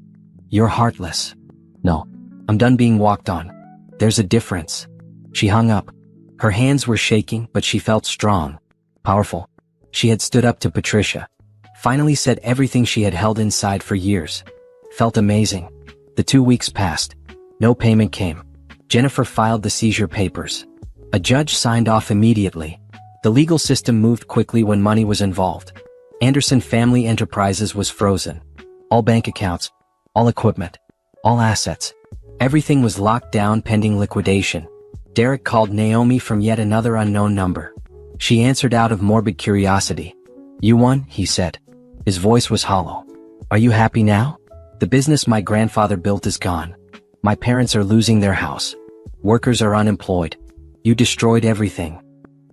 You're heartless. No, I'm done being walked on. There's a difference. She hung up. Her hands were shaking, but she felt strong, powerful. She had stood up to Patricia. Finally said everything she had held inside for years. Felt amazing. The 2 weeks passed. No payment came. Jennifer filed the seizure papers. A judge signed off immediately. The legal system moved quickly when money was involved. Anderson Family Enterprises was frozen. All bank accounts, all equipment, all assets. Everything was locked down pending liquidation. Derek called Naomi from yet another unknown number. She answered out of morbid curiosity. You won, he said. His voice was hollow. Are you happy now? The business my grandfather built is gone. My parents are losing their house. Workers are unemployed. You destroyed everything.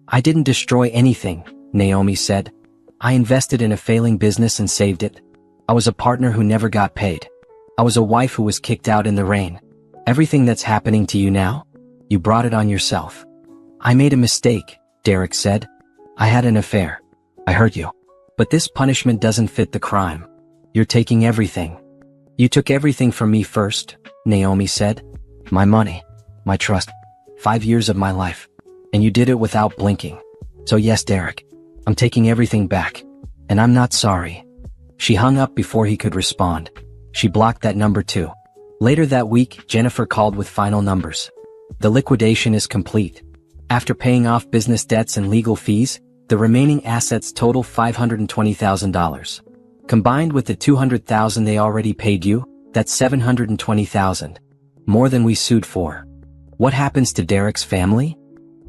I didn't destroy anything, Naomi said. I invested in a failing business and saved it. I was a partner who never got paid. I was a wife who was kicked out in the rain. Everything that's happening to you now, you brought it on yourself. I made a mistake, Derek said. I had an affair. I hurt you. But this punishment doesn't fit the crime. You're taking everything. You took everything from me first, Naomi said. My money, my trust, 5 years of my life. And you did it without blinking. So yes, Derek, I'm taking everything back. And I'm not sorry. She hung up before he could respond. She blocked that number too. Later that week, Jennifer called with final numbers. The liquidation is complete. After paying off business debts and legal fees, the remaining assets total $520,000. Combined with the $200,000 they already paid you, that's $720,000. More than we sued for. What happens to Derek's family?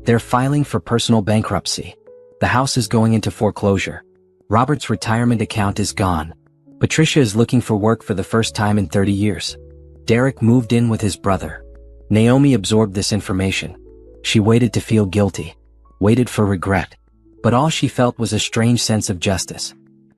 They're filing for personal bankruptcy. The house is going into foreclosure. Robert's retirement account is gone. Patricia is looking for work for the first time in 30 years. Derek moved in with his brother. Naomi absorbed this information. She waited to feel guilty. Waited for regret. But all she felt was a strange sense of justice.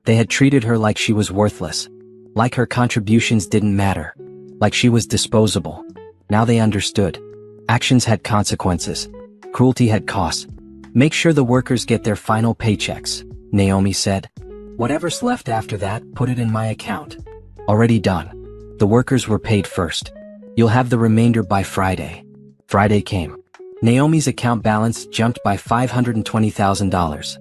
They had treated her like she was worthless. Like her contributions didn't matter. Like she was disposable. Now they understood. Actions had consequences. Cruelty had costs. Make sure the workers get their final paychecks, Naomi said. Whatever's left after that, put it in my account. Already done. The workers were paid first. You'll have the remainder by Friday. Friday came. Naomi's account balance jumped by $520,000.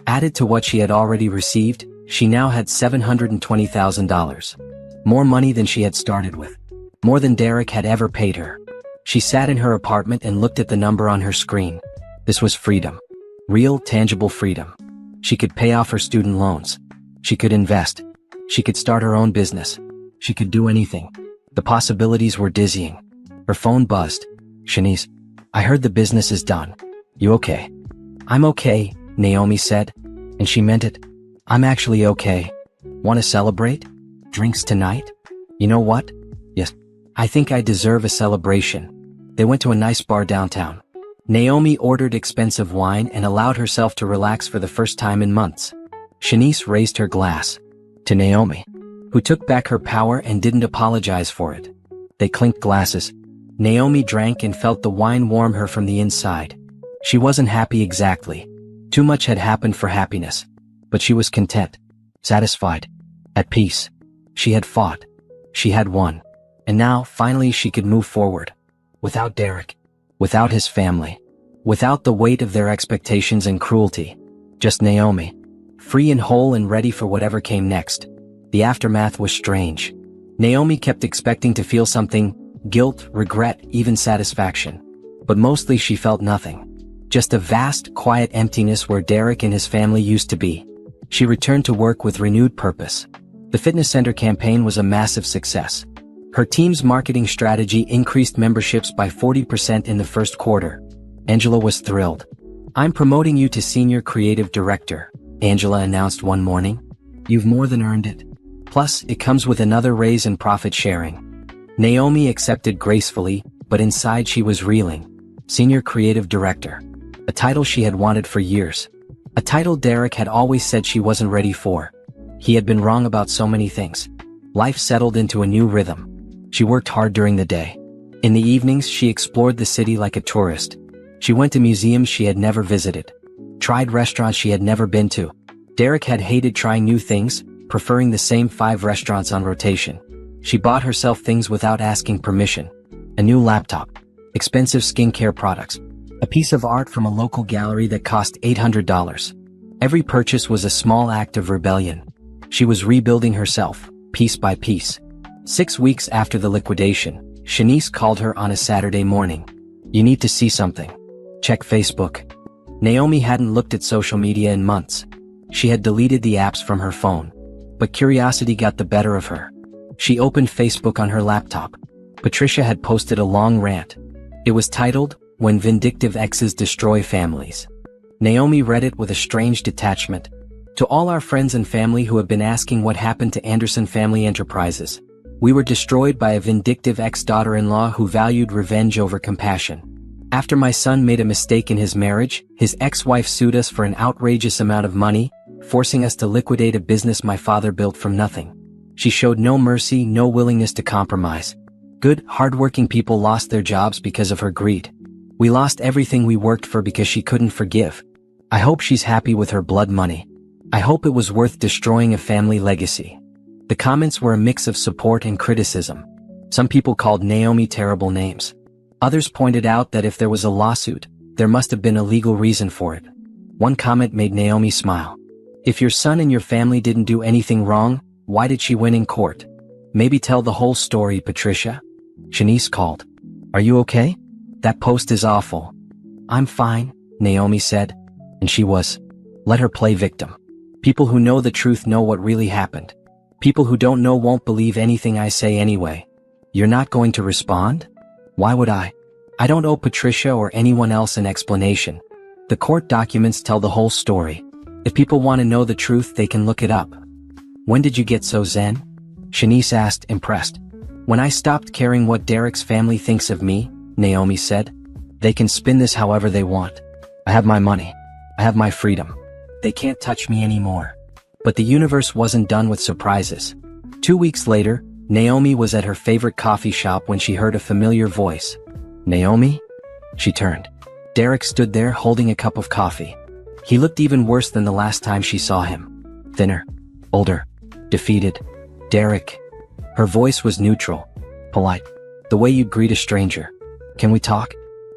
Added to what she had already received, she now had $720,000. More money than she had started with. More than Derek had ever paid her. She sat in her apartment and looked at the number on her screen. This was freedom. Real, tangible freedom. She could pay off her student loans. She could invest. She could start her own business. She could do anything. The possibilities were dizzying. Her phone buzzed. Shanice, I heard the business is done. You okay? I'm okay, Naomi said. And she meant it. I'm actually okay. Want to celebrate? Drinks tonight? You know what? Yes. I think I deserve a celebration. They went to a nice bar downtown. Naomi ordered expensive wine and allowed herself to relax for the first time in months. Shanice raised her glass. To Naomi, who took back her power and didn't apologize for it. They clinked glasses. Naomi drank and felt the wine warm her from the inside. She wasn't happy exactly. Too much had happened for happiness. But she was content. Satisfied. At peace. She had fought. She had won. And now, finally, she could move forward. Without Derek. Without his family. Without the weight of their expectations and cruelty. Just Naomi. Free and whole and ready for whatever came next. The aftermath was strange. Naomi kept expecting to feel something. Guilt, regret, even satisfaction. But mostly she felt nothing. Just a vast, quiet emptiness where Derek and his family used to be. She returned to work with renewed purpose. The fitness center campaign was a massive success. Her team's marketing strategy increased memberships by 40% in the first quarter. Angela was thrilled. I'm promoting you to Senior Creative Director, Angela announced one morning. You've more than earned it. Plus, it comes with another raise in profit sharing. Naomi accepted gracefully, but inside she was reeling. Senior Creative Director. A title she had wanted for years. A title Derek had always said she wasn't ready for. He had been wrong about so many things. Life settled into a new rhythm. She worked hard during the day. In the evenings, she explored the city like a tourist. She went to museums she had never visited. Tried restaurants she had never been to. Derek had hated trying new things, preferring the same 5 restaurants on rotation. She bought herself things without asking permission. A new laptop. Expensive skincare products. A piece of art from a local gallery that cost $800. Every purchase was a small act of rebellion. She was rebuilding herself, piece by piece. 6 weeks after the liquidation, Shanice called her on a Saturday morning. You need to see something. Check Facebook. Naomi hadn't looked at social media in months. She had deleted the apps from her phone. But curiosity got the better of her. She opened Facebook on her laptop. Patricia had posted a long rant. It was titled, When Vindictive Exes Destroy Families. Naomi read it with a strange detachment. To all our friends and family who have been asking what happened to Anderson Family Enterprises. We were destroyed by a vindictive ex-daughter-in-law who valued revenge over compassion. After my son made a mistake in his marriage, his ex-wife sued us for an outrageous amount of money, forcing us to liquidate a business my father built from nothing. She showed no mercy, no willingness to compromise. Good, hardworking people lost their jobs because of her greed. We lost everything we worked for because she couldn't forgive. I hope she's happy with her blood money. I hope it was worth destroying a family legacy. The comments were a mix of support and criticism. Some people called Naomi terrible names. Others pointed out that if there was a lawsuit, there must have been a legal reason for it. One comment made Naomi smile. If your son and your family didn't do anything wrong, why did she win in court? Maybe tell the whole story, Patricia. Shanice called. Are you okay? That post is awful. I'm fine, Naomi said. And she was. Let her play victim. People who know the truth know what really happened. People who don't know won't believe anything I say anyway. You're not going to respond? Why would I? I don't owe Patricia or anyone else an explanation. The court documents tell the whole story. If people want to know the truth, they can look it up. When did you get so zen? Shanice asked, impressed. When I stopped caring what Derek's family thinks of me, Naomi said. They can spin this however they want. I have my money. I have my freedom. They can't touch me anymore. But the universe wasn't done with surprises. 2 weeks later, Naomi was at her favorite coffee shop when she heard a familiar voice. Naomi? She turned. Derek stood there holding a cup of coffee. He looked even worse than the last time she saw him. Thinner, older, defeated. Derek. Her voice was neutral, polite, the way you'd greet a stranger. Can we talk?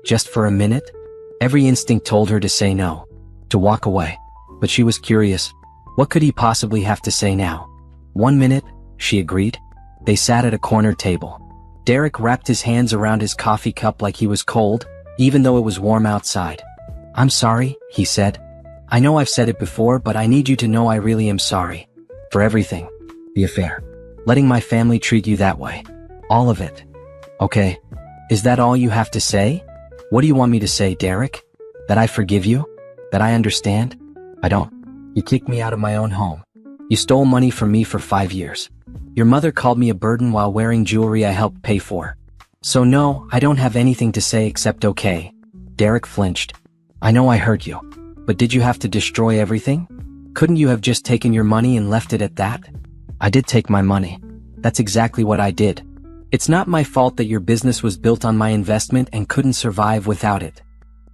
Just for a minute? Every instinct told her to say no, to walk away. But she was curious. What could he possibly have to say now? 1 minute, she agreed. They sat at a corner table. Derek wrapped his hands around his coffee cup like he was cold, even though it was warm outside. I'm sorry, he said. I know I've said it before, but I need you to know I really am sorry. For everything. The affair. Letting my family treat you that way. All of it. Okay. Is that all you have to say? What do you want me to say, Derek? That I forgive you? That I understand? I don't. You kicked me out of my own home. You stole money from me for 5 years. Your mother called me a burden while wearing jewelry I helped pay for. So no, I don't have anything to say except okay. Derek flinched. I know I hurt you. But did you have to destroy everything? Couldn't you have just taken your money and left it at that? I did take my money. That's exactly what I did. It's not my fault that your business was built on my investment and couldn't survive without it.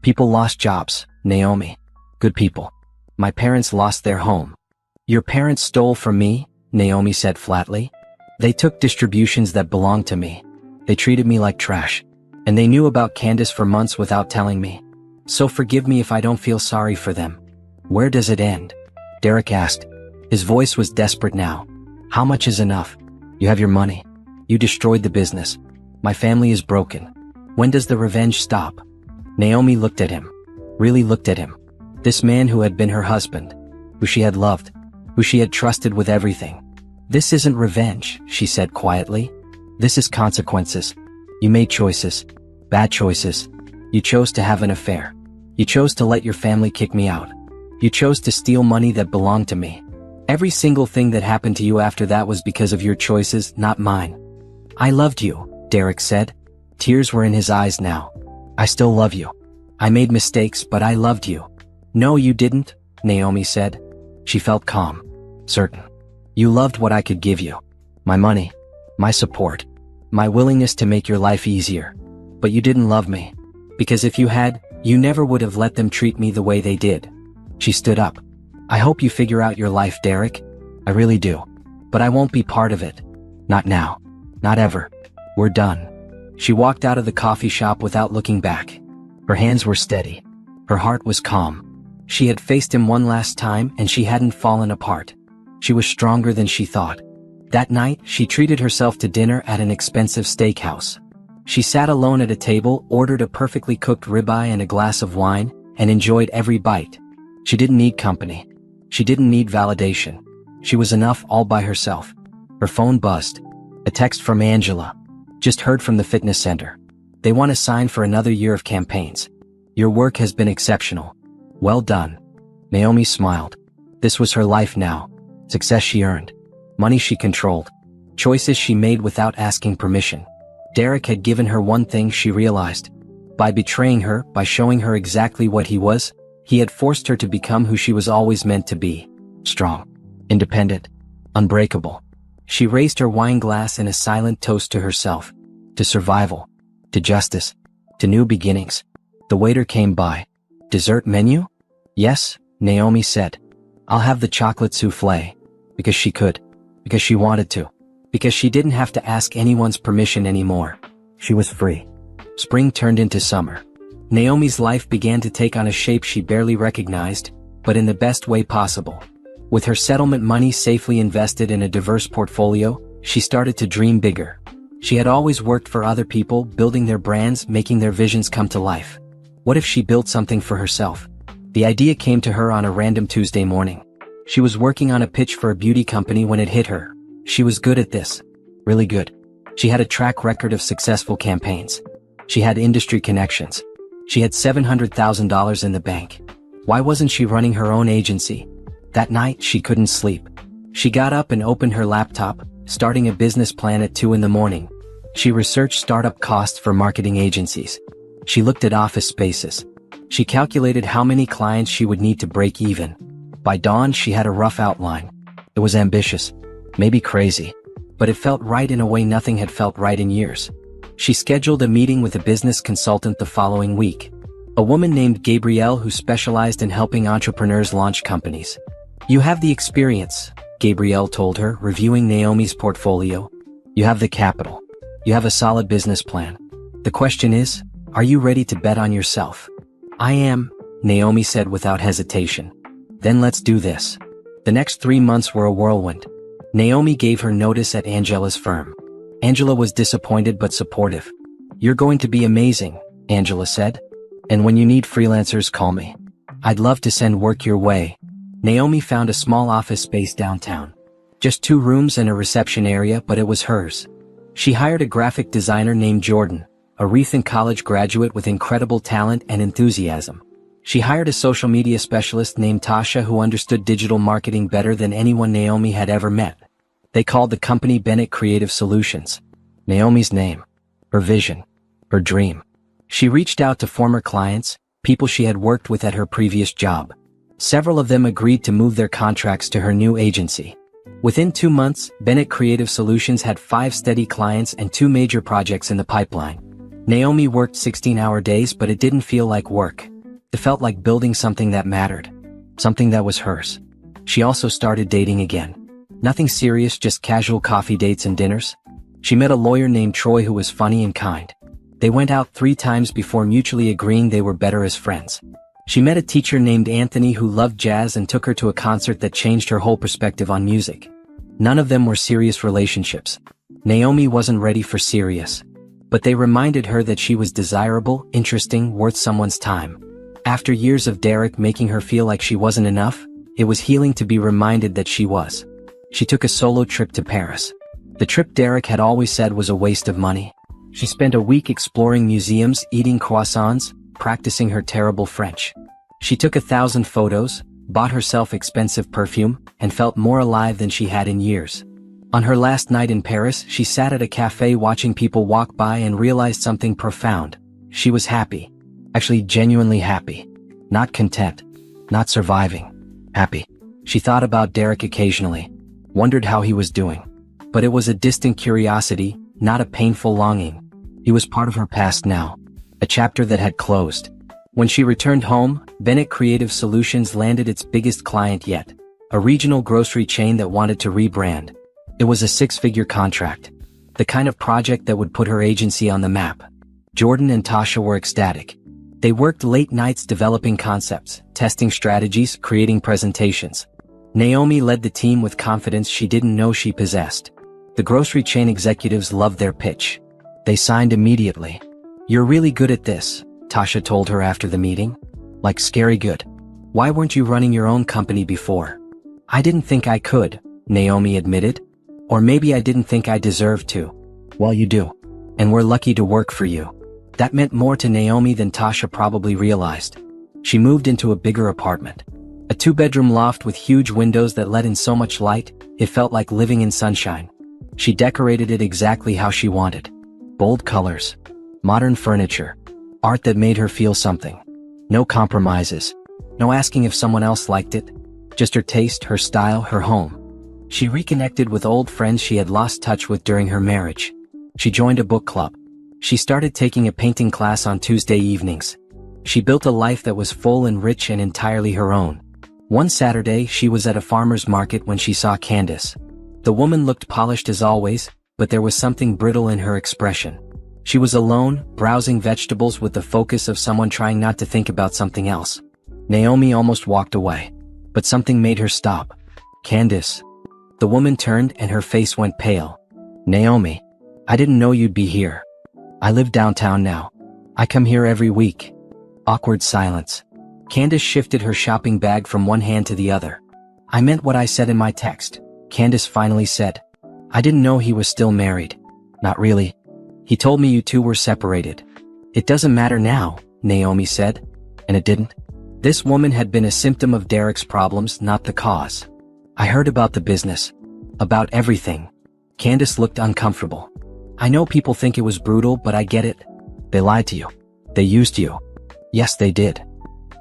People lost jobs, Naomi. Good people. My parents lost their home. Your parents stole from me, Naomi said flatly. They took distributions that belonged to me. They treated me like trash. And they knew about Candace for months without telling me. So forgive me if I don't feel sorry for them. Where does it end? Derek asked. His voice was desperate now. How much is enough? You have your money. You destroyed the business. My family is broken. When does the revenge stop? Naomi looked at him. Really looked at him. This man who had been her husband. Who she had loved. Who she had trusted with everything. This isn't revenge, she said quietly. This is consequences. You made choices. Bad choices. You chose to have an affair. You chose to let your family kick me out. You chose to steal money that belonged to me. Every single thing that happened to you after that was because of your choices, not mine. I loved you, Derek said. Tears were in his eyes now. I still love you. I made mistakes, but I loved you. No, you didn't, Naomi said. She felt calm. Certain. You loved what I could give you. My money. My support. My willingness to make your life easier. But you didn't love me. Because if you had, you never would have let them treat me the way they did. She stood up. I hope you figure out your life, Derek. I really do. But I won't be part of it. Not now. Not ever. We're done. She walked out of the coffee shop without looking back. Her hands were steady. Her heart was calm. She had faced him one last time and she hadn't fallen apart. She was stronger than she thought. That night, she treated herself to dinner at an expensive steakhouse. She sat alone at a table, ordered a perfectly cooked ribeye and a glass of wine, and enjoyed every bite. She didn't need company. She didn't need validation. She was enough all by herself. Her phone buzzed. A text from Angela. Just heard from the fitness center. They want to sign for another year of campaigns. Your work has been exceptional. Well done. Naomi smiled. This was her life now. Success she earned. Money she controlled. Choices she made without asking permission. Derek had given her one thing she realized. By betraying her, by showing her exactly what he was, he had forced her to become who she was always meant to be. Strong. Independent. Unbreakable. She raised her wine glass in a silent toast to herself. To survival. To justice. To new beginnings. The waiter came by. Dessert menu? Yes, Naomi said. I'll have the chocolate souffle. Because she could. Because she wanted to. Because she didn't have to ask anyone's permission anymore. She was free. Spring turned into summer. Naomi's life began to take on a shape she barely recognized, but in the best way possible. With her settlement money safely invested in a diverse portfolio, she started to dream bigger. She had always worked for other people, building their brands, making their visions come to life. What if she built something for herself? The idea came to her on a random Tuesday morning. She was working on a pitch for a beauty company when it hit her. She was good at this. Really good. She had a track record of successful campaigns. She had industry connections. She had $700,000 in the bank. Why wasn't she running her own agency? That night, she couldn't sleep. She got up and opened her laptop, starting a business plan at 2 in the morning. She researched startup costs for marketing agencies. She looked at office spaces. She calculated how many clients she would need to break even. By dawn, she had a rough outline. It was ambitious, maybe crazy, but it felt right in a way nothing had felt right in years. She scheduled a meeting with a business consultant the following week. A woman named Gabrielle who specialized in helping entrepreneurs launch companies. "You have the experience," Gabrielle told her, reviewing Naomi's portfolio. "You have the capital. You have a solid business plan. The question is, are you ready to bet on yourself?" "I am," Naomi said without hesitation. "Then let's do this." The next 3 months were a whirlwind. Naomi gave her notice at Angela's firm. Angela was disappointed but supportive. "You're going to be amazing," Angela said. "And when you need freelancers, call me. I'd love to send work your way." Naomi found a small office space downtown. Just 2 rooms and a reception area, but it was hers. She hired a graphic designer named Jordan, a recent college graduate with incredible talent and enthusiasm. She hired a social media specialist named Tasha who understood digital marketing better than anyone Naomi had ever met. They called the company Bennett Creative Solutions. Naomi's name, her vision, her dream. She reached out to former clients, people she had worked with at her previous job. Several of them agreed to move their contracts to her new agency. Within 2 months, Bennett Creative Solutions had 5 steady clients and 2 major projects in the pipeline. Naomi worked 16-hour days, but it didn't feel like work. It felt like building something that mattered. Something that was hers. She also started dating again. Nothing serious, just casual coffee dates and dinners. She met a lawyer named Troy who was funny and kind. They went out 3 times before mutually agreeing they were better as friends. She met a teacher named Anthony who loved jazz and took her to a concert that changed her whole perspective on music. None of them were serious relationships. Naomi wasn't ready for serious. But they reminded her that she was desirable, interesting, worth someone's time. After years of Derek making her feel like she wasn't enough, it was healing to be reminded that she was. She took a solo trip to Paris. The trip Derek had always said was a waste of money. She spent a week exploring museums, eating croissants, practicing her terrible French. She took 1,000 photos, bought herself expensive perfume, and felt more alive than she had in years. On her last night in Paris, she sat at a cafe watching people walk by and realized something profound. She was happy. Actually, genuinely happy. Not content. Not surviving. Happy. She thought about Derek occasionally. Wondered how he was doing. But it was a distant curiosity, not a painful longing. He was part of her past now. A chapter that had closed. When she returned home, Bennett Creative Solutions landed its biggest client yet. A regional grocery chain that wanted to rebrand. It was a 6-figure contract. The kind of project that would put her agency on the map. Jordan and Tasha were ecstatic. They worked late nights developing concepts, testing strategies, creating presentations. Naomi led the team with confidence she didn't know she possessed. The grocery chain executives loved their pitch. They signed immediately. "You're really good at this," Tasha told her after the meeting. "Like scary good. Why weren't you running your own company before?" "I didn't think I could," Naomi admitted. "Or maybe I didn't think I deserved to." "Well, you do. And we're lucky to work for you." That meant more to Naomi than Tasha probably realized. She moved into a bigger apartment. A 2-bedroom loft with huge windows that let in so much light, it felt like living in sunshine. She decorated it exactly how she wanted. Bold colors. Modern furniture. Art that made her feel something. No compromises. No asking if someone else liked it. Just her taste, her style, her home. She reconnected with old friends she had lost touch with during her marriage. She joined a book club. She started taking a painting class on Tuesday evenings. She built a life that was full and rich and entirely her own. One Saturday, she was at a farmer's market when she saw Candace. The woman looked polished as always, but there was something brittle in her expression. She was alone, browsing vegetables with the focus of someone trying not to think about something else. Naomi almost walked away. But something made her stop. "Candace." The woman turned and her face went pale. "Naomi, I didn't know you'd be here. I live downtown now. I come here every week." Awkward silence. Candace shifted her shopping bag from one hand to the other. "I meant what I said in my text," Candace finally said. "I didn't know he was still married." "Not really. He told me you two were separated." "It doesn't matter now," Naomi said. "And it didn't?" This woman had been a symptom of Derek's problems, not the cause. "I heard about the business. About everything." Candace looked uncomfortable. "I know people think it was brutal, but I get it. They lied to you. They used you." "Yes, they did.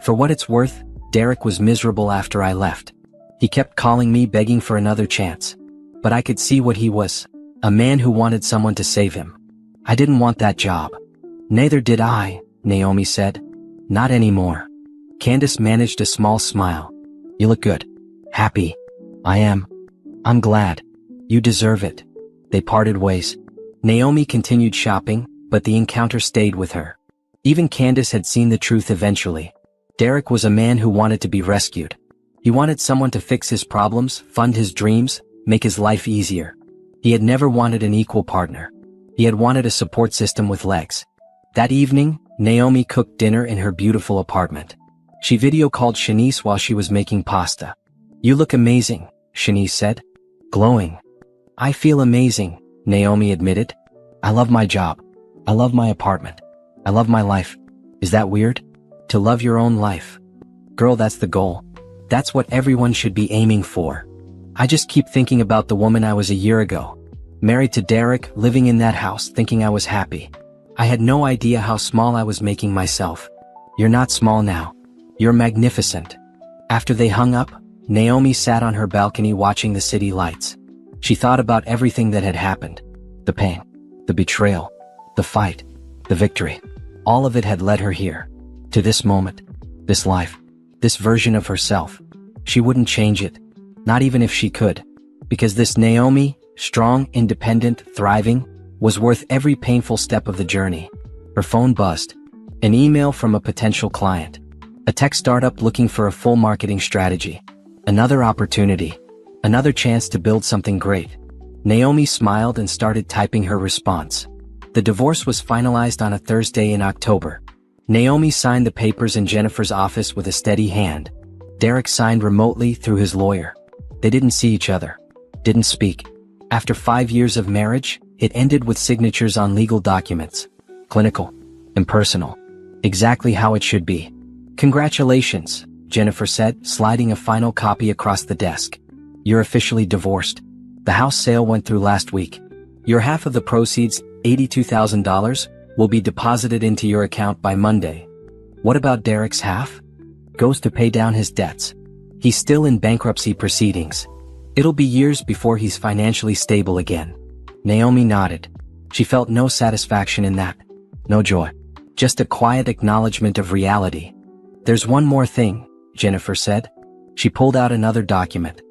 For what it's worth, Derek was miserable after I left. He kept calling me begging for another chance. But I could see what he was. A man who wanted someone to save him. I didn't want that job." "Neither did I," Naomi said. "Not anymore." Candace managed a small smile. "You look good. Happy." "I am. I'm glad. You deserve it." They parted ways. Naomi continued shopping, but the encounter stayed with her. Even Candace had seen the truth eventually. Derek was a man who wanted to be rescued. He wanted someone to fix his problems, fund his dreams, make his life easier. He had never wanted an equal partner. He had wanted a support system with legs. That evening, Naomi cooked dinner in her beautiful apartment. She video called Shanice while she was making pasta. "You look amazing," Shanice said. "Glowing." "I feel amazing," Naomi admitted. "I love my job. I love my apartment. I love my life." Is that weird? To love your own life. Girl, that's the goal. That's what everyone should be aiming for. I just keep thinking about the woman I was a year ago. Married to Derek, living in that house, thinking I was happy. I had no idea how small I was making myself. You're not small now. You're magnificent. After they hung up, Naomi sat on her balcony watching the city lights. She thought about everything that had happened. The pain, the betrayal, the fight, the victory. All of it had led her here. To this moment, this life, this version of herself. She wouldn't change it. Not even if she could. Because this Naomi, strong, independent, thriving, was worth every painful step of the journey. Her phone buzzed. An email from a potential client. A tech startup looking for a full marketing strategy. Another opportunity. Another chance to build something great. Naomi smiled and started typing her response. The divorce was finalized on a Thursday in October. Naomi signed the papers in Jennifer's office with a steady hand. Derek signed remotely through his lawyer. They didn't see each other. Didn't speak. After 5 years of marriage, it ended with signatures on legal documents. Clinical. Impersonal. Exactly how it should be. "Congratulations," Jennifer said, sliding a final copy across the desk. "You're officially divorced. The house sale went through last week. Your half of the proceeds, $82,000, will be deposited into your account by Monday." "What about Derek's half?" "Goes to pay down his debts. He's still in bankruptcy proceedings. It'll be years before he's financially stable again." Naomi nodded. She felt no satisfaction in that. No joy. Just a quiet acknowledgement of reality. "There's one more thing," Jennifer said. She pulled out another document.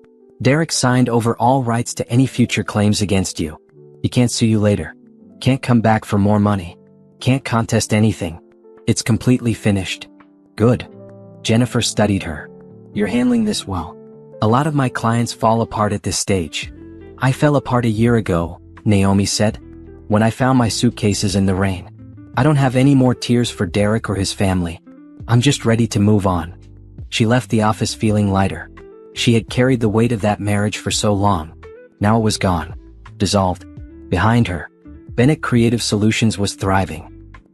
"Derek signed over all rights to any future claims against you. He can't sue you later. Can't come back for more money. Can't contest anything. It's completely finished." "Good." Jennifer studied her. "You're handling this well. A lot of my clients fall apart at this stage." "I fell apart a year ago," Naomi said, "when I found my suitcases in the rain. I don't have any more tears for Derek or his family. I'm just ready to move on." She left the office feeling lighter. She had carried the weight of that marriage for so long. Now it was gone. Dissolved. Behind her, Bennett Creative Solutions was thriving.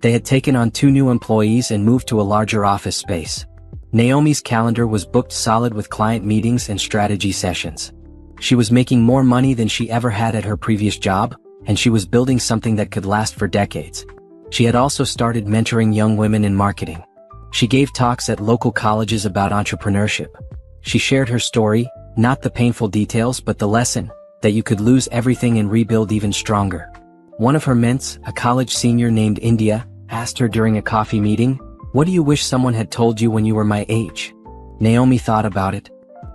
They had taken on 2 new employees and moved to a larger office space. Naomi's calendar was booked solid with client meetings and strategy sessions. She was making more money than she ever had at her previous job, and she was building something that could last for decades. She had also started mentoring young women in marketing. She gave talks at local colleges about entrepreneurship. She shared her story, not the painful details but the lesson, that you could lose everything and rebuild even stronger. One of her ments, a college senior named India, asked her during a coffee meeting, "What do you wish someone had told you when you were my age?" Naomi thought about it.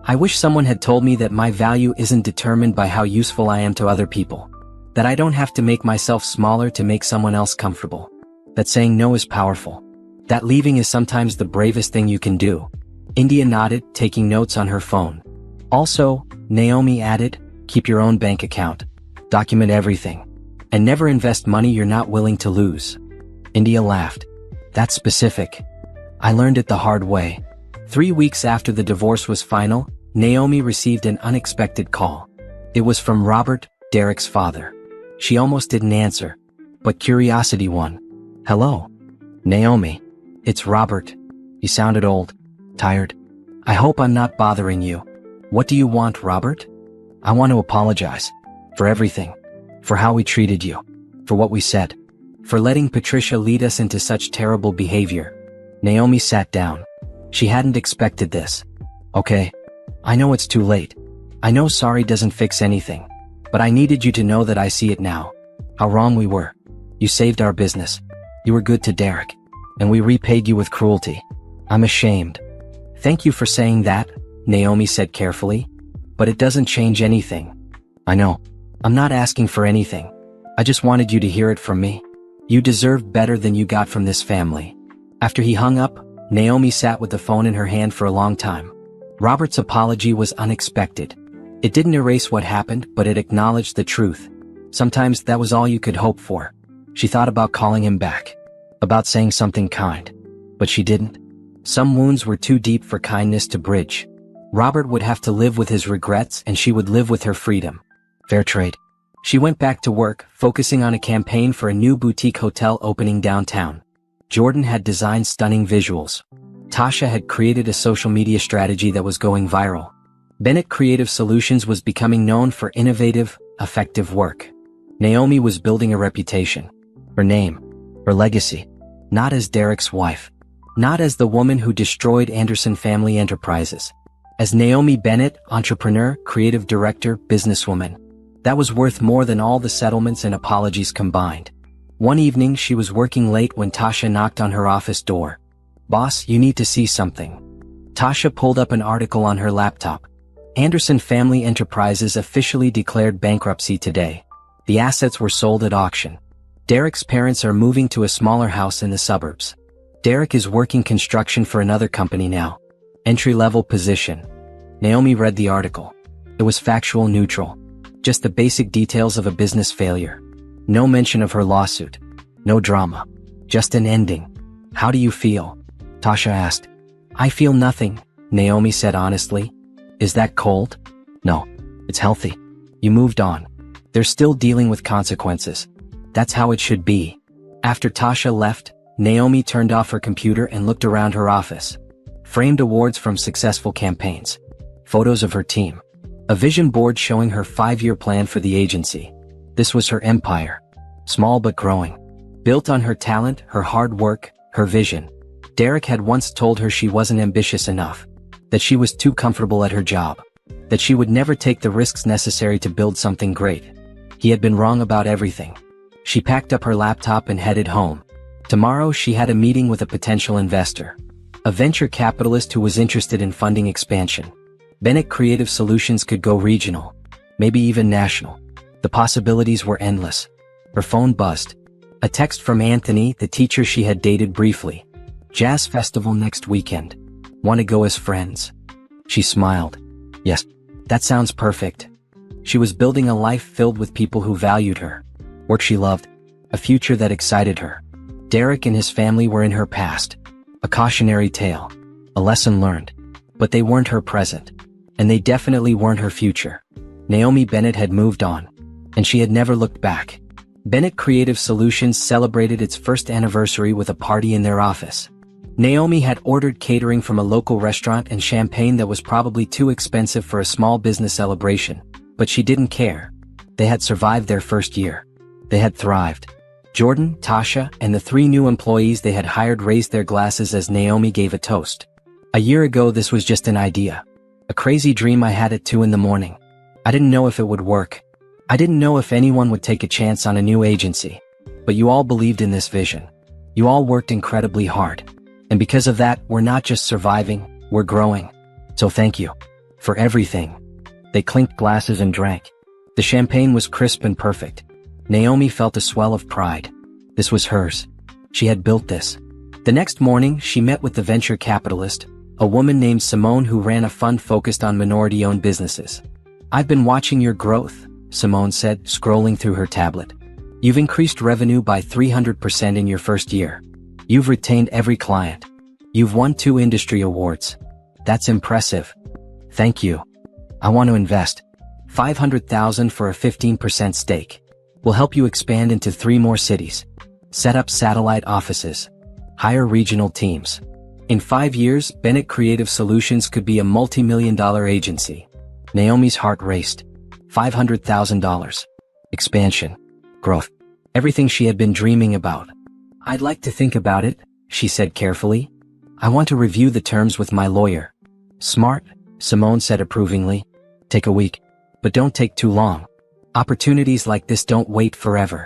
I wish someone had told me that my value isn't determined by how useful I am to other people. That I don't have to make myself smaller to make someone else comfortable. That saying no is powerful. That leaving is sometimes the bravest thing you can do. India nodded, taking notes on her phone. Also, Naomi added, keep your own bank account. Document everything. And never invest money you're not willing to lose. India laughed. That's specific. I learned it the hard way. 3 weeks after the divorce was final, Naomi received an unexpected call. It was from Robert, Derek's father. She almost didn't answer, but curiosity won. Hello? Naomi. It's Robert. He sounded old, tired. I hope I'm not bothering you. What do you want, Robert? I want to apologize. For everything. For how we treated you. For what we said. For letting Patricia lead us into such terrible behavior. Naomi sat down. She hadn't expected this. Okay. I know it's too late. I know sorry doesn't fix anything. But I needed you to know that I see it now. How wrong we were. You saved our business. You were good to Derek. And we repaid you with cruelty. I'm ashamed. Thank you for saying that, Naomi said carefully. But it doesn't change anything. I know. I'm not asking for anything. I just wanted you to hear it from me. You deserved better than you got from this family. After he hung up, Naomi sat with the phone in her hand for a long time. Robert's apology was unexpected. It didn't erase what happened, but it acknowledged the truth. Sometimes that was all you could hope for. She thought about calling him back. About saying something kind. But she didn't. Some wounds were too deep for kindness to bridge. Robert would have to live with his regrets and she would live with her freedom. Fair trade. She went back to work, focusing on a campaign for a new boutique hotel opening downtown. Jordan had designed stunning visuals. Tasha had created a social media strategy that was going viral. Bennett Creative Solutions was becoming known for innovative, effective work. Naomi was building a reputation. Her name. Her legacy. Not as Derek's wife. Not as the woman who destroyed Anderson Family Enterprises. As Naomi Bennett, entrepreneur, creative director, businesswoman. That was worth more than all the settlements and apologies combined. One evening she was working late when Tasha knocked on her office door. Boss, you need to see something. Tasha pulled up an article on her laptop. Anderson Family Enterprises officially declared bankruptcy today. The assets were sold at auction. Derek's parents are moving to a smaller house in the suburbs. Derek is working construction for another company now. Entry-level position. Naomi read the article. It was factual neutral. Just the basic details of a business failure. No mention of her lawsuit. No drama. Just an ending. How do you feel? Tasha asked. I feel nothing, Naomi said honestly. Is that cold? No. It's healthy. You moved on. They're still dealing with consequences. That's how it should be. After Tasha left, Naomi turned off her computer and looked around her office. Framed awards from successful campaigns. Photos of her team. A vision board showing her 5-year plan for the agency. This was her empire. Small but growing. Built on her talent, her hard work, her vision. Derek had once told her she wasn't ambitious enough. That she was too comfortable at her job. That she would never take the risks necessary to build something great. He had been wrong about everything. She packed up her laptop and headed home. Tomorrow she had a meeting with a potential investor. A venture capitalist who was interested in funding expansion. Bennett Creative Solutions could go regional. Maybe even national. The possibilities were endless. Her phone buzzed. A text from Anthony, the teacher she had dated briefly. Jazz festival next weekend. Want to go as friends? She smiled. Yes, that sounds perfect. She was building a life filled with people who valued her. Work she loved. A future that excited her. Derek and his family were in her past. A cautionary tale. A lesson learned. But they weren't her present. And they definitely weren't her future. Naomi Bennett had moved on. And she had never looked back. Bennett Creative Solutions celebrated its first anniversary with a party in their office. Naomi had ordered catering from a local restaurant and champagne that was probably too expensive for a small business celebration. But she didn't care. They had survived their first year. They had thrived. Jordan, Tasha, and the 3 new employees they had hired raised their glasses as Naomi gave a toast. A year ago this was just an idea. A crazy dream I had at 2 in the morning. I didn't know if it would work. I didn't know if anyone would take a chance on a new agency. But you all believed in this vision. You all worked incredibly hard. And because of that, we're not just surviving, we're growing. So thank you. For everything. They clinked glasses and drank. The champagne was crisp and perfect. Naomi felt a swell of pride. This was hers. She had built this. The next morning, she met with the venture capitalist, a woman named Simone who ran a fund focused on minority-owned businesses. "I've been watching your growth," Simone said, scrolling through her tablet. "You've increased revenue by 300% in your first year. You've retained every client. You've won 2 industry awards. That's impressive. Thank you. I want to invest $500,000 for a 15% stake. We'll help you expand into 3 more cities. Set up satellite offices. Hire regional teams. In 5 years, Bennett Creative Solutions could be a multi-million-dollar agency." Naomi's heart raced. $500,000. Expansion. Growth. Everything she had been dreaming about. "I'd like to think about it," she said carefully. "I want to review the terms with my lawyer." "Smart," Simone said approvingly. "Take a week. But don't take too long. Opportunities like this don't wait forever."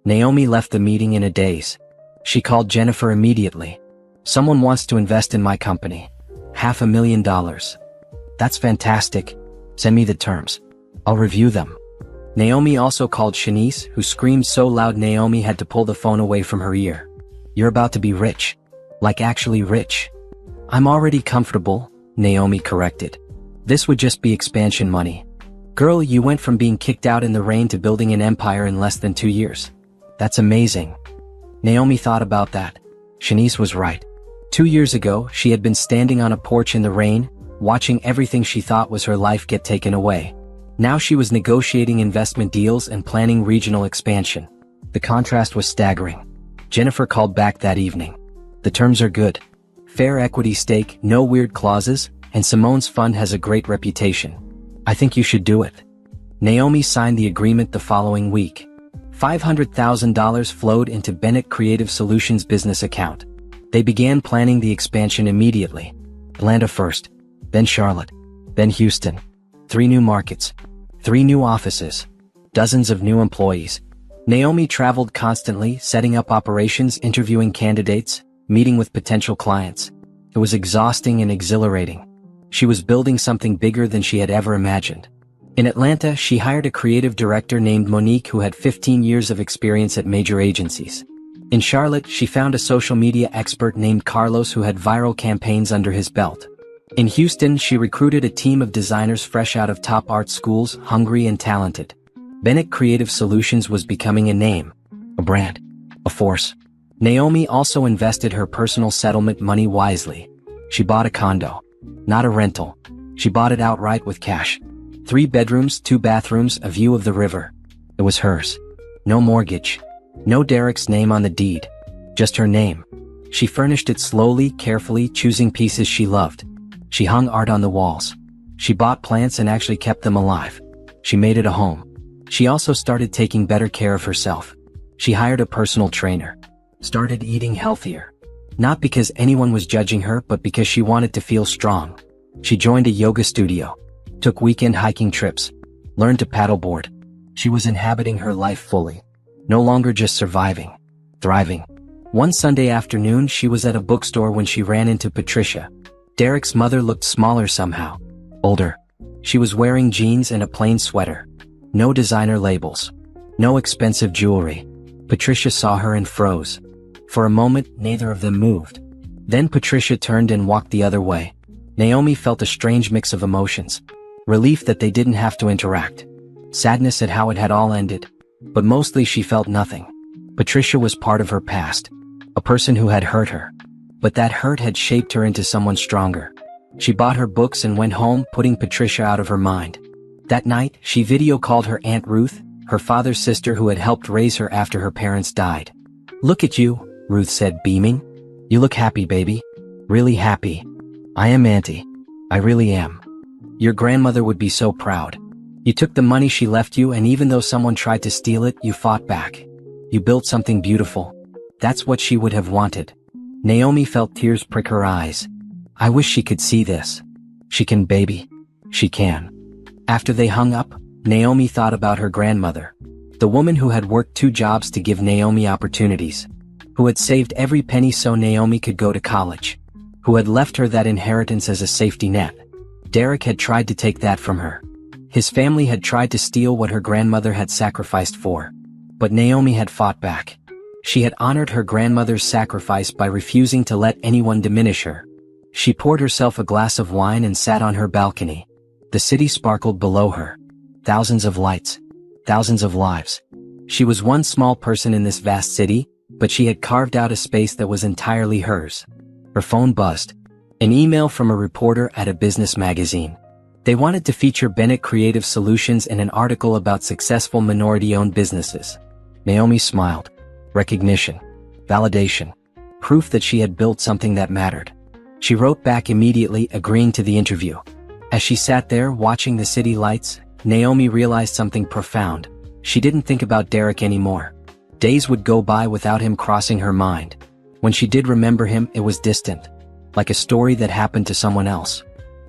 Naomi left the meeting in a daze. She called Jennifer immediately. "Someone wants to invest in my company. $500,000. That's fantastic. Send me the terms. I'll review them." Naomi also called Shanice, who screamed so loud Naomi had to pull the phone away from her ear. "You're about to be rich. Like actually rich." "I'm already comfortable," Naomi corrected. "This would just be expansion money." "Girl, you went from being kicked out in the rain to building an empire in less than 2 years. That's amazing." Naomi thought about that. Shanice was right. 2 years ago, she had been standing on a porch in the rain, watching everything she thought was her life get taken away. Now she was negotiating investment deals and planning regional expansion. The contrast was staggering. Jennifer called back that evening. "The terms are good. Fair equity stake, no weird clauses, and Simone's fund has a great reputation. I think you should do it." Naomi signed the agreement the following week. $500,000 flowed into Bennett Creative Solutions' business account. They began planning the expansion immediately. Atlanta first, then Charlotte, then Houston. 3 new markets, 3 new offices, dozens of new employees. Naomi traveled constantly, setting up operations, interviewing candidates, meeting with potential clients. It was exhausting and exhilarating. She was building something bigger than she had ever imagined. In Atlanta, she hired a creative director named Monique who had 15 years of experience at major agencies. In Charlotte, she found a social media expert named Carlos who had viral campaigns under his belt. In Houston, she recruited a team of designers fresh out of top art schools, hungry and talented. Bennett Creative Solutions was becoming a name, a brand, a force. Naomi also invested her personal settlement money wisely. She bought a condo. Not a rental. She bought it outright with cash. 3 bedrooms, 2 bathrooms, a view of the river. It was hers. No mortgage. No Derek's name on the deed. Just her name. She furnished it slowly, carefully, choosing pieces she loved. She hung art on the walls. She bought plants and actually kept them alive. She made it a home. She also started taking better care of herself. She hired a personal trainer. Started eating healthier. Not because anyone was judging her, but because she wanted to feel strong. She joined a yoga studio. Took weekend hiking trips. Learned to paddleboard. She was inhabiting her life fully. No longer just surviving. Thriving. One Sunday afternoon, she was at a bookstore when she ran into Patricia. Derek's mother looked smaller somehow. Older. She was wearing jeans and a plain sweater. No designer labels. No expensive jewelry. Patricia saw her and froze. For a moment, neither of them moved. Then Patricia turned and walked the other way. Naomi felt a strange mix of emotions. Relief that they didn't have to interact. Sadness at how it had all ended. But mostly she felt nothing. Patricia was part of her past. A person who had hurt her. But that hurt had shaped her into someone stronger. She bought her books and went home, putting Patricia out of her mind. That night, she video called her Aunt Ruth, her father's sister who had helped raise her after her parents died. "Look at you," Ruth said, beaming. "You look happy, baby. Really happy." "I am, Auntie. I really am. Your grandmother would be so proud. You took the money she left you, and even though someone tried to steal it, you fought back. You built something beautiful. That's what she would have wanted." Naomi felt tears prick her eyes. "I wish she could see this. She can, baby. She can." After they hung up, Naomi thought about her grandmother. The woman who had worked 2 jobs to give Naomi opportunities. Who had saved every penny so Naomi could go to college. Who had left her that inheritance as a safety net. Derek had tried to take that from her. His family had tried to steal what her grandmother had sacrificed for. But Naomi had fought back. She had honored her grandmother's sacrifice by refusing to let anyone diminish her. She poured herself a glass of wine and sat on her balcony. The city sparkled below her. Thousands of lights. Thousands of lives. She was one small person in this vast city, but she had carved out a space that was entirely hers. Her phone buzzed. An email from a reporter at a business magazine. They wanted to feature Bennett Creative Solutions in an article about successful minority-owned businesses. Naomi smiled. Recognition. Validation. Proof that she had built something that mattered. She wrote back immediately, agreeing to the interview. As she sat there watching the city lights, Naomi realized something profound. She didn't think about Derek anymore. Days would go by without him crossing her mind. When she did remember him, it was distant. Like a story that happened to someone else.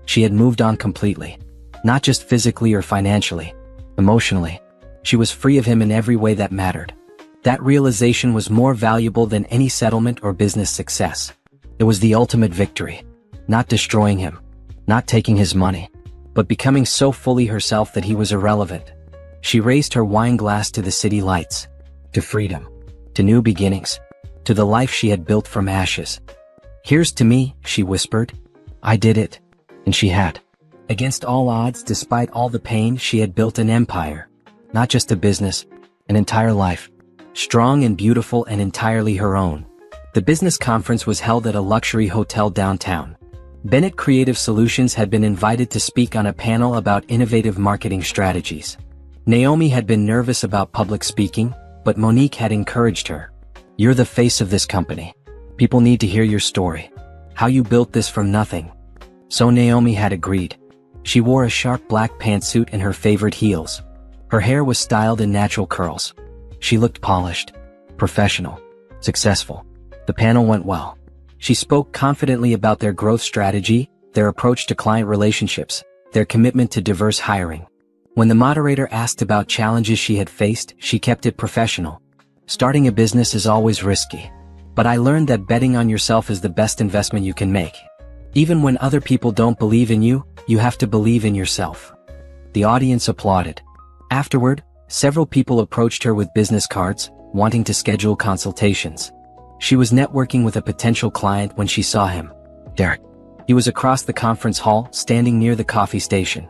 She had moved on completely. Not just physically or financially. Emotionally. She was free of him in every way that mattered. That realization was more valuable than any settlement or business success. It was the ultimate victory. Not destroying him. Not taking his money. But becoming so fully herself that he was irrelevant. She raised her wine glass to the city lights. To freedom. To new beginnings. To the life she had built from ashes. "Here's to me," she whispered. "I did it." And she had. Against all odds, despite all the pain, she had built an empire. Not just a business. An entire life. Strong and beautiful and entirely her own. The business conference was held at a luxury hotel downtown. Bennett Creative Solutions had been invited to speak on a panel about innovative marketing strategies. Naomi had been nervous about public speaking, but Monique had encouraged her. "You're the face of this company. People need to hear your story. How you built this from nothing." So Naomi had agreed. She wore a sharp black pantsuit and her favorite heels. Her hair was styled in natural curls. She looked polished, professional, successful. The panel went well. She spoke confidently about their growth strategy, their approach to client relationships, their commitment to diverse hiring. When the moderator asked about challenges she had faced, she kept it professional. "Starting a business is always risky. But I learned that betting on yourself is the best investment you can make. Even when other people don't believe in you, you have to believe in yourself." The audience applauded. Afterward, several people approached her with business cards, wanting to schedule consultations. She was networking with a potential client when she saw him. Derek. He was across the conference hall, standing near the coffee station.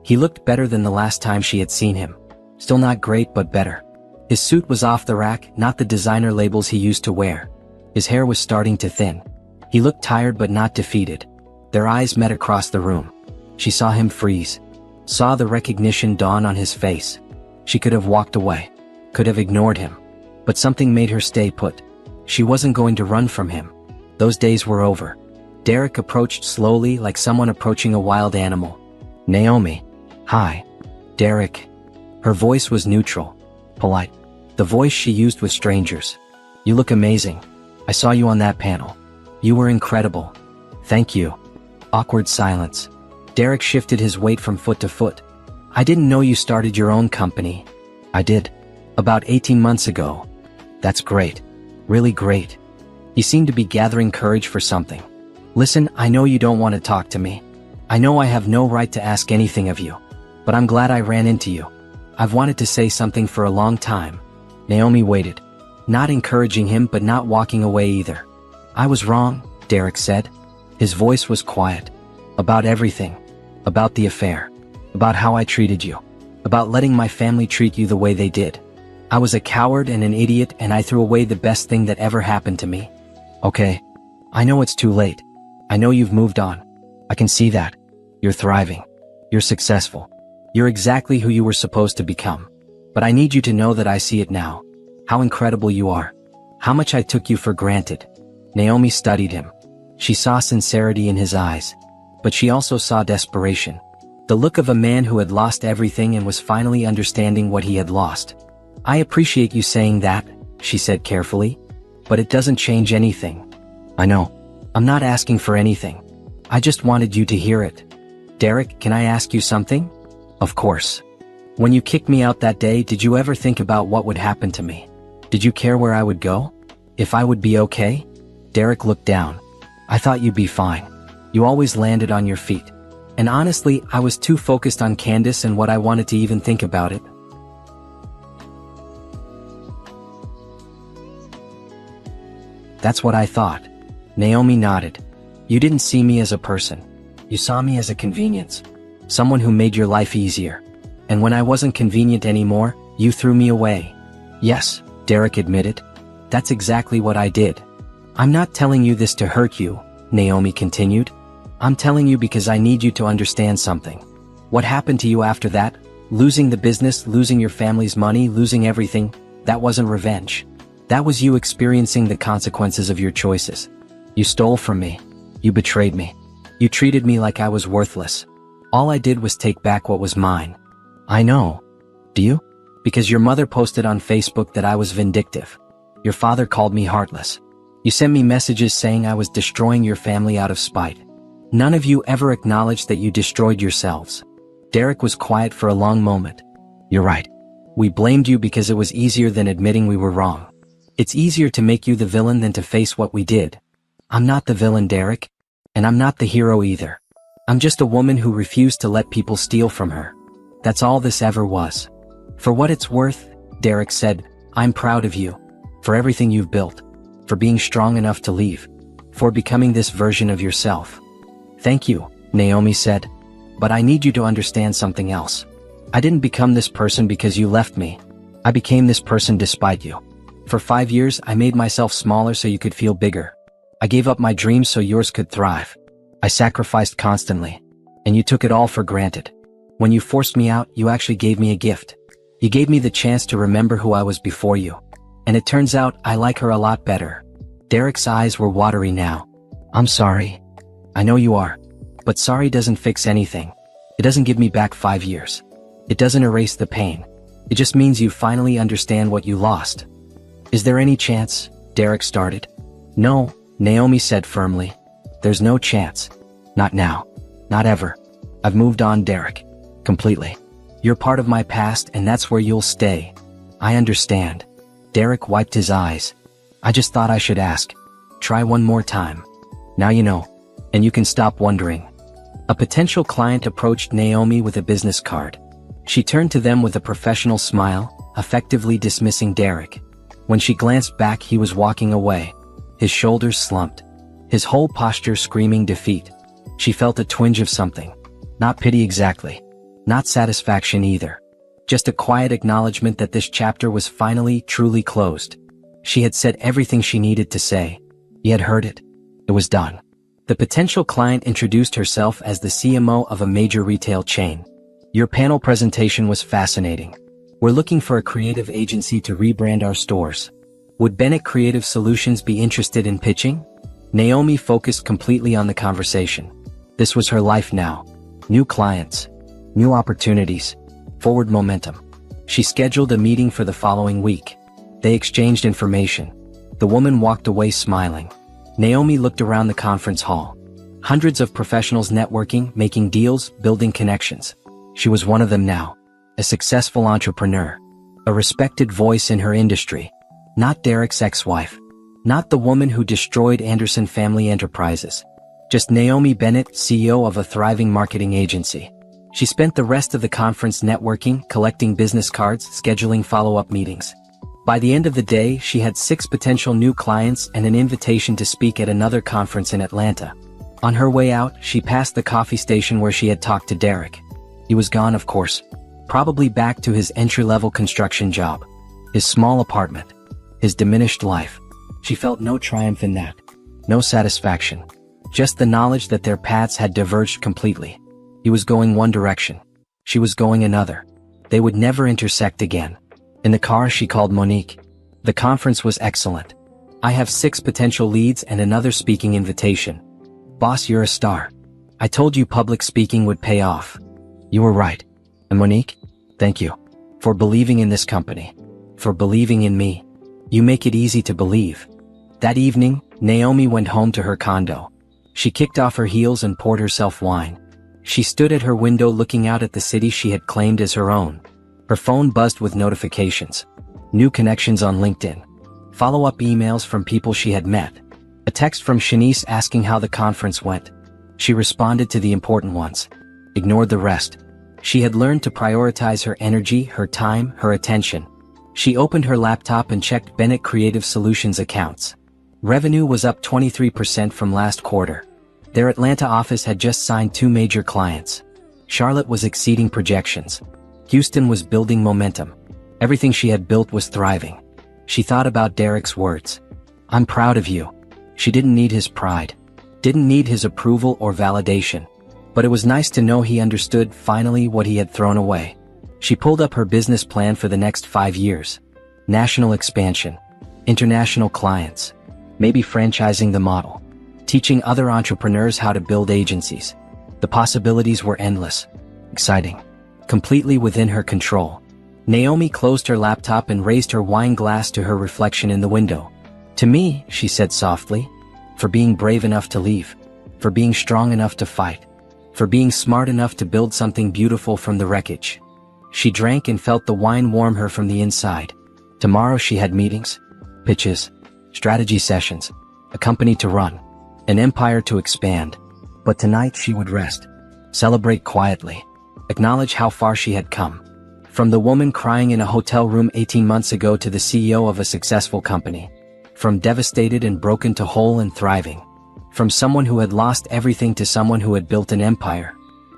He looked better than the last time she had seen him. Still not great, but better. His suit was off the rack, not the designer labels he used to wear. His hair was starting to thin. He looked tired but not defeated. Their eyes met across the room. She saw him freeze. Saw the recognition dawn on his face. She could have walked away. Could have ignored him. But something made her stay put. She wasn't going to run from him. Those days were over. Derek approached slowly, like someone approaching a wild animal. "Naomi." "Hi." "Derek." Her voice was neutral. Polite. The voice she used with strangers. "You look amazing. I saw you on that panel. You were incredible." "Thank you." Awkward silence. Derek shifted his weight from foot to foot. "I didn't know you started your own company." "I did. About 18 months ago." "That's great. Really great." He seemed to be gathering courage for something. "Listen, I know you don't want to talk to me. I know I have no right to ask anything of you. But I'm glad I ran into you. I've wanted to say something for a long time." Naomi waited. Not encouraging him but not walking away either. "I was wrong," Derek said. His voice was quiet. "About everything. About the affair. About how I treated you. About letting my family treat you the way they did. I was a coward and an idiot, and I threw away the best thing that ever happened to me. Okay. I know it's too late. I know you've moved on. I can see that. You're thriving. You're successful. You're exactly who you were supposed to become. But I need you to know that I see it now. How incredible you are. How much I took you for granted." Naomi studied him. She saw sincerity in his eyes. But she also saw desperation. The look of a man who had lost everything and was finally understanding what he had lost. "I appreciate you saying that," she said carefully. "But it doesn't change anything." "I know. I'm not asking for anything. I just wanted you to hear it." "Derek, can I ask you something?" "Of course." "When you kicked me out that day, did you ever think about what would happen to me? Did you care where I would go? If I would be okay?" Derek looked down. "I thought you'd be fine. You always landed on your feet. And honestly, I was too focused on Candace and what I wanted to even think about it. That's what I thought. Naomi nodded. You didn't see me as a person. You saw me as a convenience. Someone who made your life easier. And when I wasn't convenient anymore, you threw me away. Yes, Derek admitted. That's exactly what I did. I'm not telling you this to hurt you, Naomi continued. I'm telling you because I need you to understand something. What happened to you after that? Losing the business, losing your family's money, losing everything, that wasn't revenge. That was you experiencing the consequences of your choices. You stole from me. You betrayed me. You treated me like I was worthless. All I did was take back what was mine. I know. Do you? Because your mother posted on Facebook that I was vindictive. Your father called me heartless. You sent me messages saying I was destroying your family out of spite. None of you ever acknowledged that you destroyed yourselves. Derek was quiet for a long moment. You're right. We blamed you because it was easier than admitting we were wrong. It's easier to make you the villain than to face what we did. I'm not the villain, Derek. And I'm not the hero either. I'm just a woman who refused to let people steal from her. That's all this ever was. For what it's worth, Derek said, I'm proud of you. For everything you've built. For being strong enough to leave. For becoming this version of yourself. Thank you, Naomi said. But I need you to understand something else. I didn't become this person because you left me. I became this person despite you. For 5 years, I made myself smaller so you could feel bigger. I gave up my dreams so yours could thrive. I sacrificed constantly. And you took it all for granted. When you forced me out, you actually gave me a gift. You gave me the chance to remember who I was before you. And it turns out I like her a lot better. Derek's eyes were watery now. I'm sorry. I know you are. But sorry doesn't fix anything. It doesn't give me back 5 years. It doesn't erase the pain. It just means you finally understand what you lost. Is there any chance? Derek started. No, Naomi said firmly. There's no chance. Not now. Not ever. I've moved on, Derek. Completely. You're part of my past and that's where you'll stay. I understand. Derek wiped his eyes. I just thought I should ask. Try one more time. Now you know. And you can stop wondering. A potential client approached Naomi with a business card. She turned to them with a professional smile, effectively dismissing Derek. When she glanced back, he was walking away. His shoulders slumped. His whole posture screaming defeat. She felt a twinge of something. Not pity exactly. Not satisfaction either. Just a quiet acknowledgement that this chapter was finally, truly closed. She had said everything she needed to say. He had heard it. It was done. The potential client introduced herself as the CMO of a major retail chain. Your panel presentation was fascinating. We're looking for a creative agency to rebrand our stores. Would Bennett Creative Solutions be interested in pitching? Naomi focused completely on the conversation. This was her life now. New clients. New opportunities. Forward momentum. She scheduled a meeting for the following week. They exchanged information. The woman walked away smiling. Naomi looked around the conference hall. Hundreds of professionals networking, making deals, building connections. She was one of them now. A successful entrepreneur. A respected voice in her industry. Not Derek's ex-wife. Not the woman who destroyed Anderson Family Enterprises. Just Naomi Bennett, CEO of a thriving marketing agency. She spent the rest of the conference networking, collecting business cards, scheduling follow-up meetings. By the end of the day, she had 6 potential new clients and an invitation to speak at another conference in Atlanta. On her way out, she passed the coffee station where she had talked to Derek. He was gone, of course. Probably back to his entry-level construction job. His small apartment. His diminished life. She felt no triumph in that. No satisfaction. Just the knowledge that their paths had diverged completely. He was going one direction. She was going another. They would never intersect again. In the car, she called Monique. The conference was excellent. I have 6 potential leads and another speaking invitation. Boss, you're a star. I told you public speaking would pay off. You were right. And Monique, thank you. For believing in this company. For believing in me. You make it easy to believe. That evening, Naomi went home to her condo. She kicked off her heels and poured herself wine. She stood at her window looking out at the city she had claimed as her own. Her phone buzzed with notifications. New connections on LinkedIn. Follow-up emails from people she had met. A text from Shanice asking how the conference went. She responded to the important ones. ignored the rest. She had learned to prioritize her energy, her time, her attention. She opened her laptop and checked Bennett Creative Solutions accounts. Revenue was up 23% from last quarter. Their Atlanta office had just signed 2 major clients. Charlotte was exceeding projections. Houston was building momentum. Everything she had built was thriving. She thought about Derek's words. "I'm proud of you." She didn't need his pride. Didn't need his approval or validation. But it was nice to know he understood finally what he had thrown away. She pulled up her business plan for the next 5 years. National expansion. International clients. Maybe franchising the model. Teaching other entrepreneurs how to build agencies. The possibilities were endless. Exciting. Completely within her control. Naomi closed her laptop and raised her wine glass to her reflection in the window. "To me," she said softly, "for being brave enough to leave. For being strong enough to fight. For being smart enough to build something beautiful from the wreckage." She drank and felt the wine warm her from the inside. Tomorrow she had meetings, pitches, strategy sessions, a company to run, an empire to expand. But tonight she would rest, celebrate quietly, acknowledge how far she had come. From the woman crying in a hotel room 18 months ago to the CEO of a successful company. From devastated and broken to whole and thriving. From someone who had lost everything to someone who had built an empire.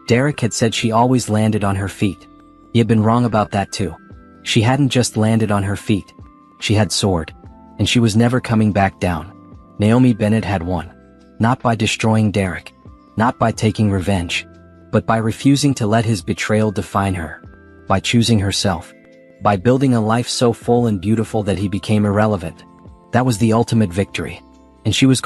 Derek had said she always landed on her feet. He had been wrong about that too. She hadn't just landed on her feet. She had soared. And she was never coming back down. Naomi Bennett had won. Not by destroying Derek. Not by taking revenge. But by refusing to let his betrayal define her. By choosing herself. By building a life so full and beautiful that he became irrelevant. That was the ultimate victory. And she was